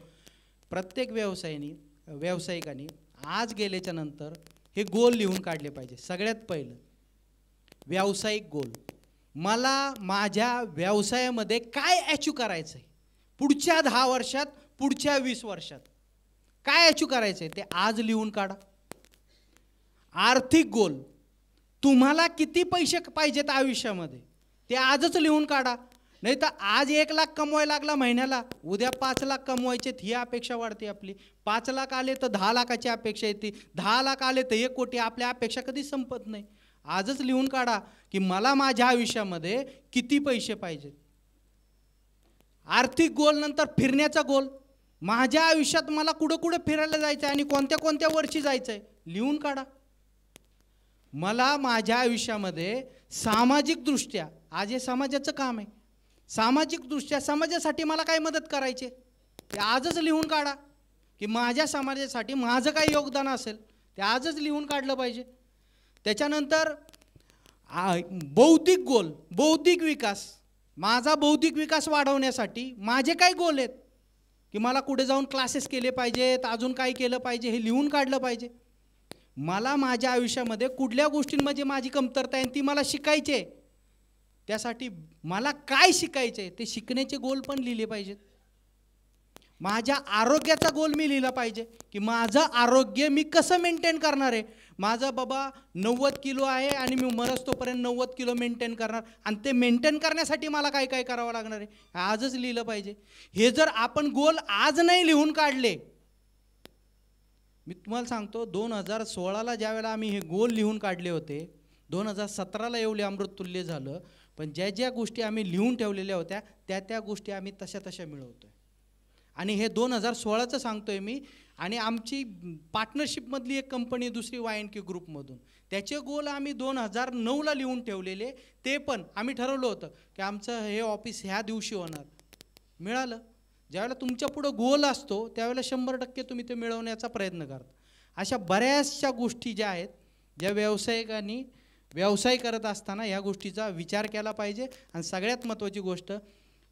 प्रत्येक व्यावसायिकांनी आज गेल्याच्या नंतर हे गोल लिहून काढले पाहिजे. सगळ्यात पहिलं व्यावसायिक गोल, मला माझ्या व्यवसायामध्ये काय अचीव करायचं आहे, पुढच्या 10 वर्षात, पुढच्या 20 वर्षात काय अचीव करायचं आहे ते आज लिहून काढा. आर्थिक गोल, तुम्हाला किती पैसे पाहिजेत आयुष्यामध्ये ते आजच लिहून काढा. नाही तर आज 1 लाख कमवायला लागला महिन्याला, उद्या 5 लाख कमवायचेत ही अपेक्षा वाढते आपली. 5 लाख आले तर 10 लाखाची अपेक्षा येते, 10 लाख आले तर 1 कोटी. आपल्या अपेक्षा कधीच संपत नाही. आजच लिहून काढा की मला माझ्या आयुष्यामध्ये किती पैसे पाहिजेत. आर्थिक गोल नंतर फिरण्याचा गोल, माझ्या आयुष्यात मला कुठं कुठं फिरायला जायचं आहे आणि कोणत्या कोणत्या वर्षी जायचं आहे लिहून काढा. मला माझ्या आयुष्यामध्ये सामाजिकदृष्ट्या, आज हे समाजाचं काम आहे, सामाजिकदृष्ट्या समाजासाठी मला काय मदत करायची ते आजच लिहून काढा. की माझ्या समाजासाठी माझं काय योगदान असेल ते आजच लिहून काढलं पाहिजे. त्याच्यानंतर बौद्धिक गोल, बौद्धिक विकास, माझा बौद्धिक विकास वाढवण्यासाठी माझे काय गोल आहेत, की मला कुठे जाऊन क्लासेस केले पाहिजेत, अजून काय केलं पाहिजे हे लिहून काढलं पाहिजे. मला माझ्या आयुष्यामध्ये कुठल्या गोष्टींमध्ये माझी कमतरता आहे ती मला शिकायची आहे, त्यासाठी मला काय शिकायचं आहे ते शिकण्याचे गोल पण लिहिले पाहिजेत. माझ्या आरोग्याचा गोल मी लिहिला पाहिजे की माझं आरोग्य मी कसं मेंटेन करणार आहे. माझं बाबा 90 किलो आहे आणि मी मरस्तोपर्यंत 90 किलो मेंटेन करणार, आणि ते मेंटेन करण्यासाठी मला काय काय करावं लागणार आहे आजच लिहिलं पाहिजे. हे जर आपण गोल आज नाही लिहून काढले, मी तुम्हाला सांगतो 2016ला ज्यावेळेला आम्ही हे गोल लिहून काढले होते, 2017ला एवढे अमृततुल्य झालं, पण ज्या ज्या गोष्टी आम्ही लिहून ठेवलेल्या होत्या त्या गोष्टी आम्ही तशा मिळवतोय. आणि हे 2016चं सांगतोय मी. आणि आमची पार्टनरशिपमधली एक कंपनी दुसरी YNK ग्रुपमधून, त्याचे गोल आम्ही 2009ला लिहून ठेवलेले. ते पण आम्ही ठरवलं होतं की आमचं हे ऑफिस ह्या दिवशी होणार, मिळालं. ज्यावेळेला तुमच्या पुढं गोल असतो त्यावेळेला 100% तुम्ही ते मिळवण्याचा प्रयत्न करता. अशा बऱ्याचशा गोष्टी ज्या आहेत, ज्या व्यावसायिकांनी व्यवसाय करत असताना या गोष्टीचा विचार केला पाहिजे. आणि सगळ्यात महत्त्वाची गोष्ट,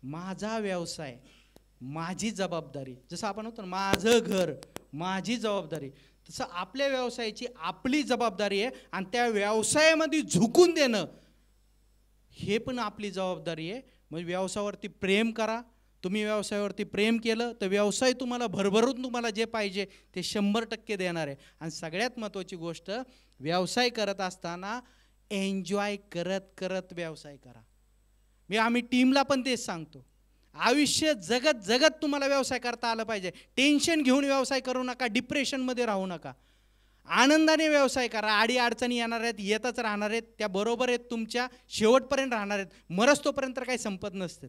माझा व्यवसाय माझी जबाबदारी. जसं आपण होतो ना, माझं घर माझी जबाबदारी, तसं आपल्या व्यवसायाची आपली जबाबदारी आहे. आणि त्या व्यवसायामध्ये झुकून देणं हे पण आपली जबाबदारी आहे. म्हणजे व्यवसायावरती प्रेम करा. तुम्ही व्यवसायावरती प्रेम केलं तर व्यवसाय तुम्हाला भरभरून तुम्हाला जे पाहिजे ते 100% देणार आहे. आणि सगळ्यात महत्त्वाची गोष्ट, व्यवसाय करत असताना एन्जॉय करत करत व्यवसाय करा. आम्ही टीमला पण तेच सांगतो. आयुष्य जगत जगत तुम्हाला व्यवसाय करता आलं पाहिजे. टेन्शन घेऊन व्यवसाय करू नका, डिप्रेशनमध्ये राहू नका. आनंदाने व्यवसाय करा. अडीअडचणी येणार आहेत, येतच राहणार आहेत, त्या बरोबर आहेत, तुमच्या शेवटपर्यंत राहणार आहेत. मरस्तोपर्यंत तर काही संपत नसते,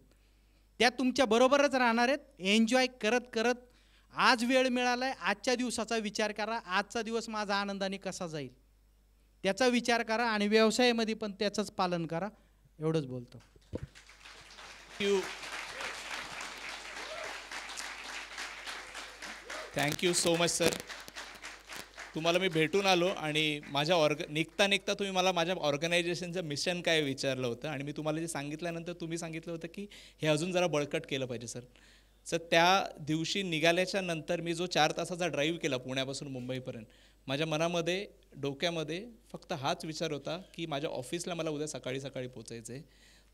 त्या तुमच्या बरोबरच राहणार आहेत. एन्जॉय करत करत आज वेळ मिळाला आहे, आजच्या दिवसाचा विचार करा. आजचा दिवस माझा आनंदाने कसा जाईल त्याचा विचार करा आणि व्यवसायामध्ये पण त्याचंच पालन करा. एवढंच बोलतो. Thank you so much sir. तुम्हाला मी भेटून आलो आणि माझ्या निघता निघता तुम्ही मला माझ्या ऑर्गनायझेशनचं मिशन काय विचारलं होतं आणि मी तुम्हाला जे सांगितल्यानंतर तुम्ही सांगितलं होतं की हे अजून जरा बळकट केलं पाहिजे सर. सर त्या दिवशी निघाल्याच्या नंतर मी जो 4 तासाचा ड्राईव्ह केला पुण्यापासून मुंबईपर्यंत, माझ्या मनामध्ये डोक्यामध्ये फक्त हाच विचार होता की माझ्या ऑफिसला मला उद्या सकाळी सकाळी पोचायचं आहे.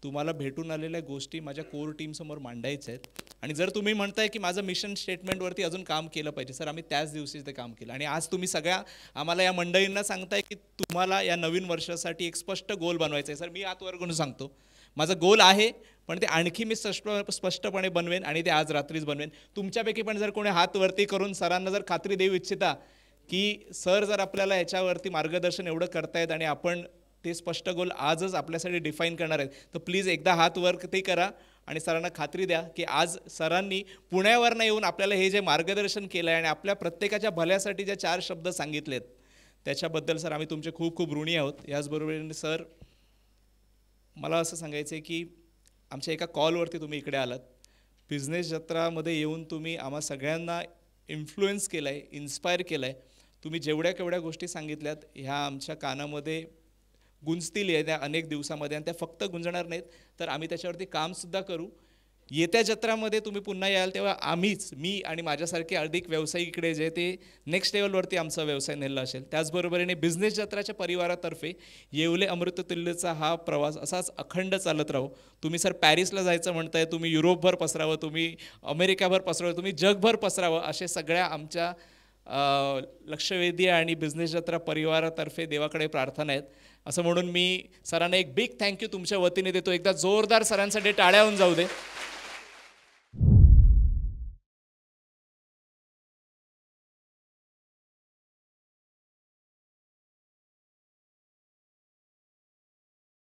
तुम्हाला भेटून आलेल्या गोष्टी माझ्या कोर टीमसमोर मांडायच्या आहेत आणि जर तुम्ही म्हणताय की माझं मिशन स्टेटमेंटवरती अजून काम केलं पाहिजे सर, आम्ही त्याच दिवशी ते काम केलं. आणि आज तुम्ही सगळ्या आम्हाला या मंडळींना सांगताय की तुम्हाला या नवीन वर्षासाठी एक स्पष्ट गोल बनवायचा आहे. सर मी हात वर करून सांगतो, माझं गोल आहे, पण ते आणखी मी स्पष्टपणे बनवेन आणि ते आज रात्रीच बनवेन. तुमच्यापैकी पण जर कोणी हात वरती करून सरांना जर खात्री देऊ इच्छिता की सर जर आपल्याला याच्यावरती मार्गदर्शन एवढं करतायत आणि आपण ते स्पष्ट गोल आजच आपल्यासाठी डिफाईन करणार आहेत, तर प्लीज एकदा हात वर ते करा आणि सरांना खात्री द्या की आज सरांनी पुण्यावरनं येऊन आपल्याला हे जे मार्गदर्शन केलं आहे आणि आपल्या प्रत्येकाच्या भल्यासाठी जे 4 शब्द सांगितलेत त्याच्याबद्दल सर आम्ही तुमचे खूप खूप ऋणी आहोत. याचबरोबर सर मला असं सांगायचं आहे की आमच्या एका कॉलवरती तुम्ही इकडे आलात, बिझनेस जत्रामध्ये येऊन तुम्ही आम्हा सगळ्यांना इन्फ्लुएन्स केलं आहे, इन्स्पायर केलं आहे. तुम्ही जेवढ्या केवढ्या गोष्टी सांगितल्यात ह्या आमच्या कानामध्ये गुंजतील येत्या अनेक दिवसामध्ये आणि त्या फक्त गुंजणार नाहीत तर आम्ही त्याच्यावरती कामसुद्धा करू. येत्या जत्रामध्ये तुम्ही पुन्हा याल तेव्हा आम्हीच, मी आणि माझ्यासारखे अधिक व्यावसायिक इकडे जे ते नेक्स्ट लेवलवरती आमचा व्यवसाय नेला असेल. त्याचबरोबरीने बिझनेस जत्राच्या परिवारातर्फे येवले अमृततुल्यचा हा प्रवास असाच अखंड चालत राहू. तुम्ही सर पॅरिसला जायचं म्हणताय, तुम्ही युरोपभर पसरावं, तुम्ही अमेरिकाभर पसरावं, तुम्ही जगभर पसरावं, असे सगळ्या आमच्या लक्षवेधी आणि बिझनेस जत्रा परिवारातर्फे देवाकडे प्रार्थना आहेत. असं म्हणून मी सरांना एक बिग थँक्यू तुमच्या वतीने देतो. एकदा जोरदार सरांसाठी टाळ्या होऊन जाऊ दे.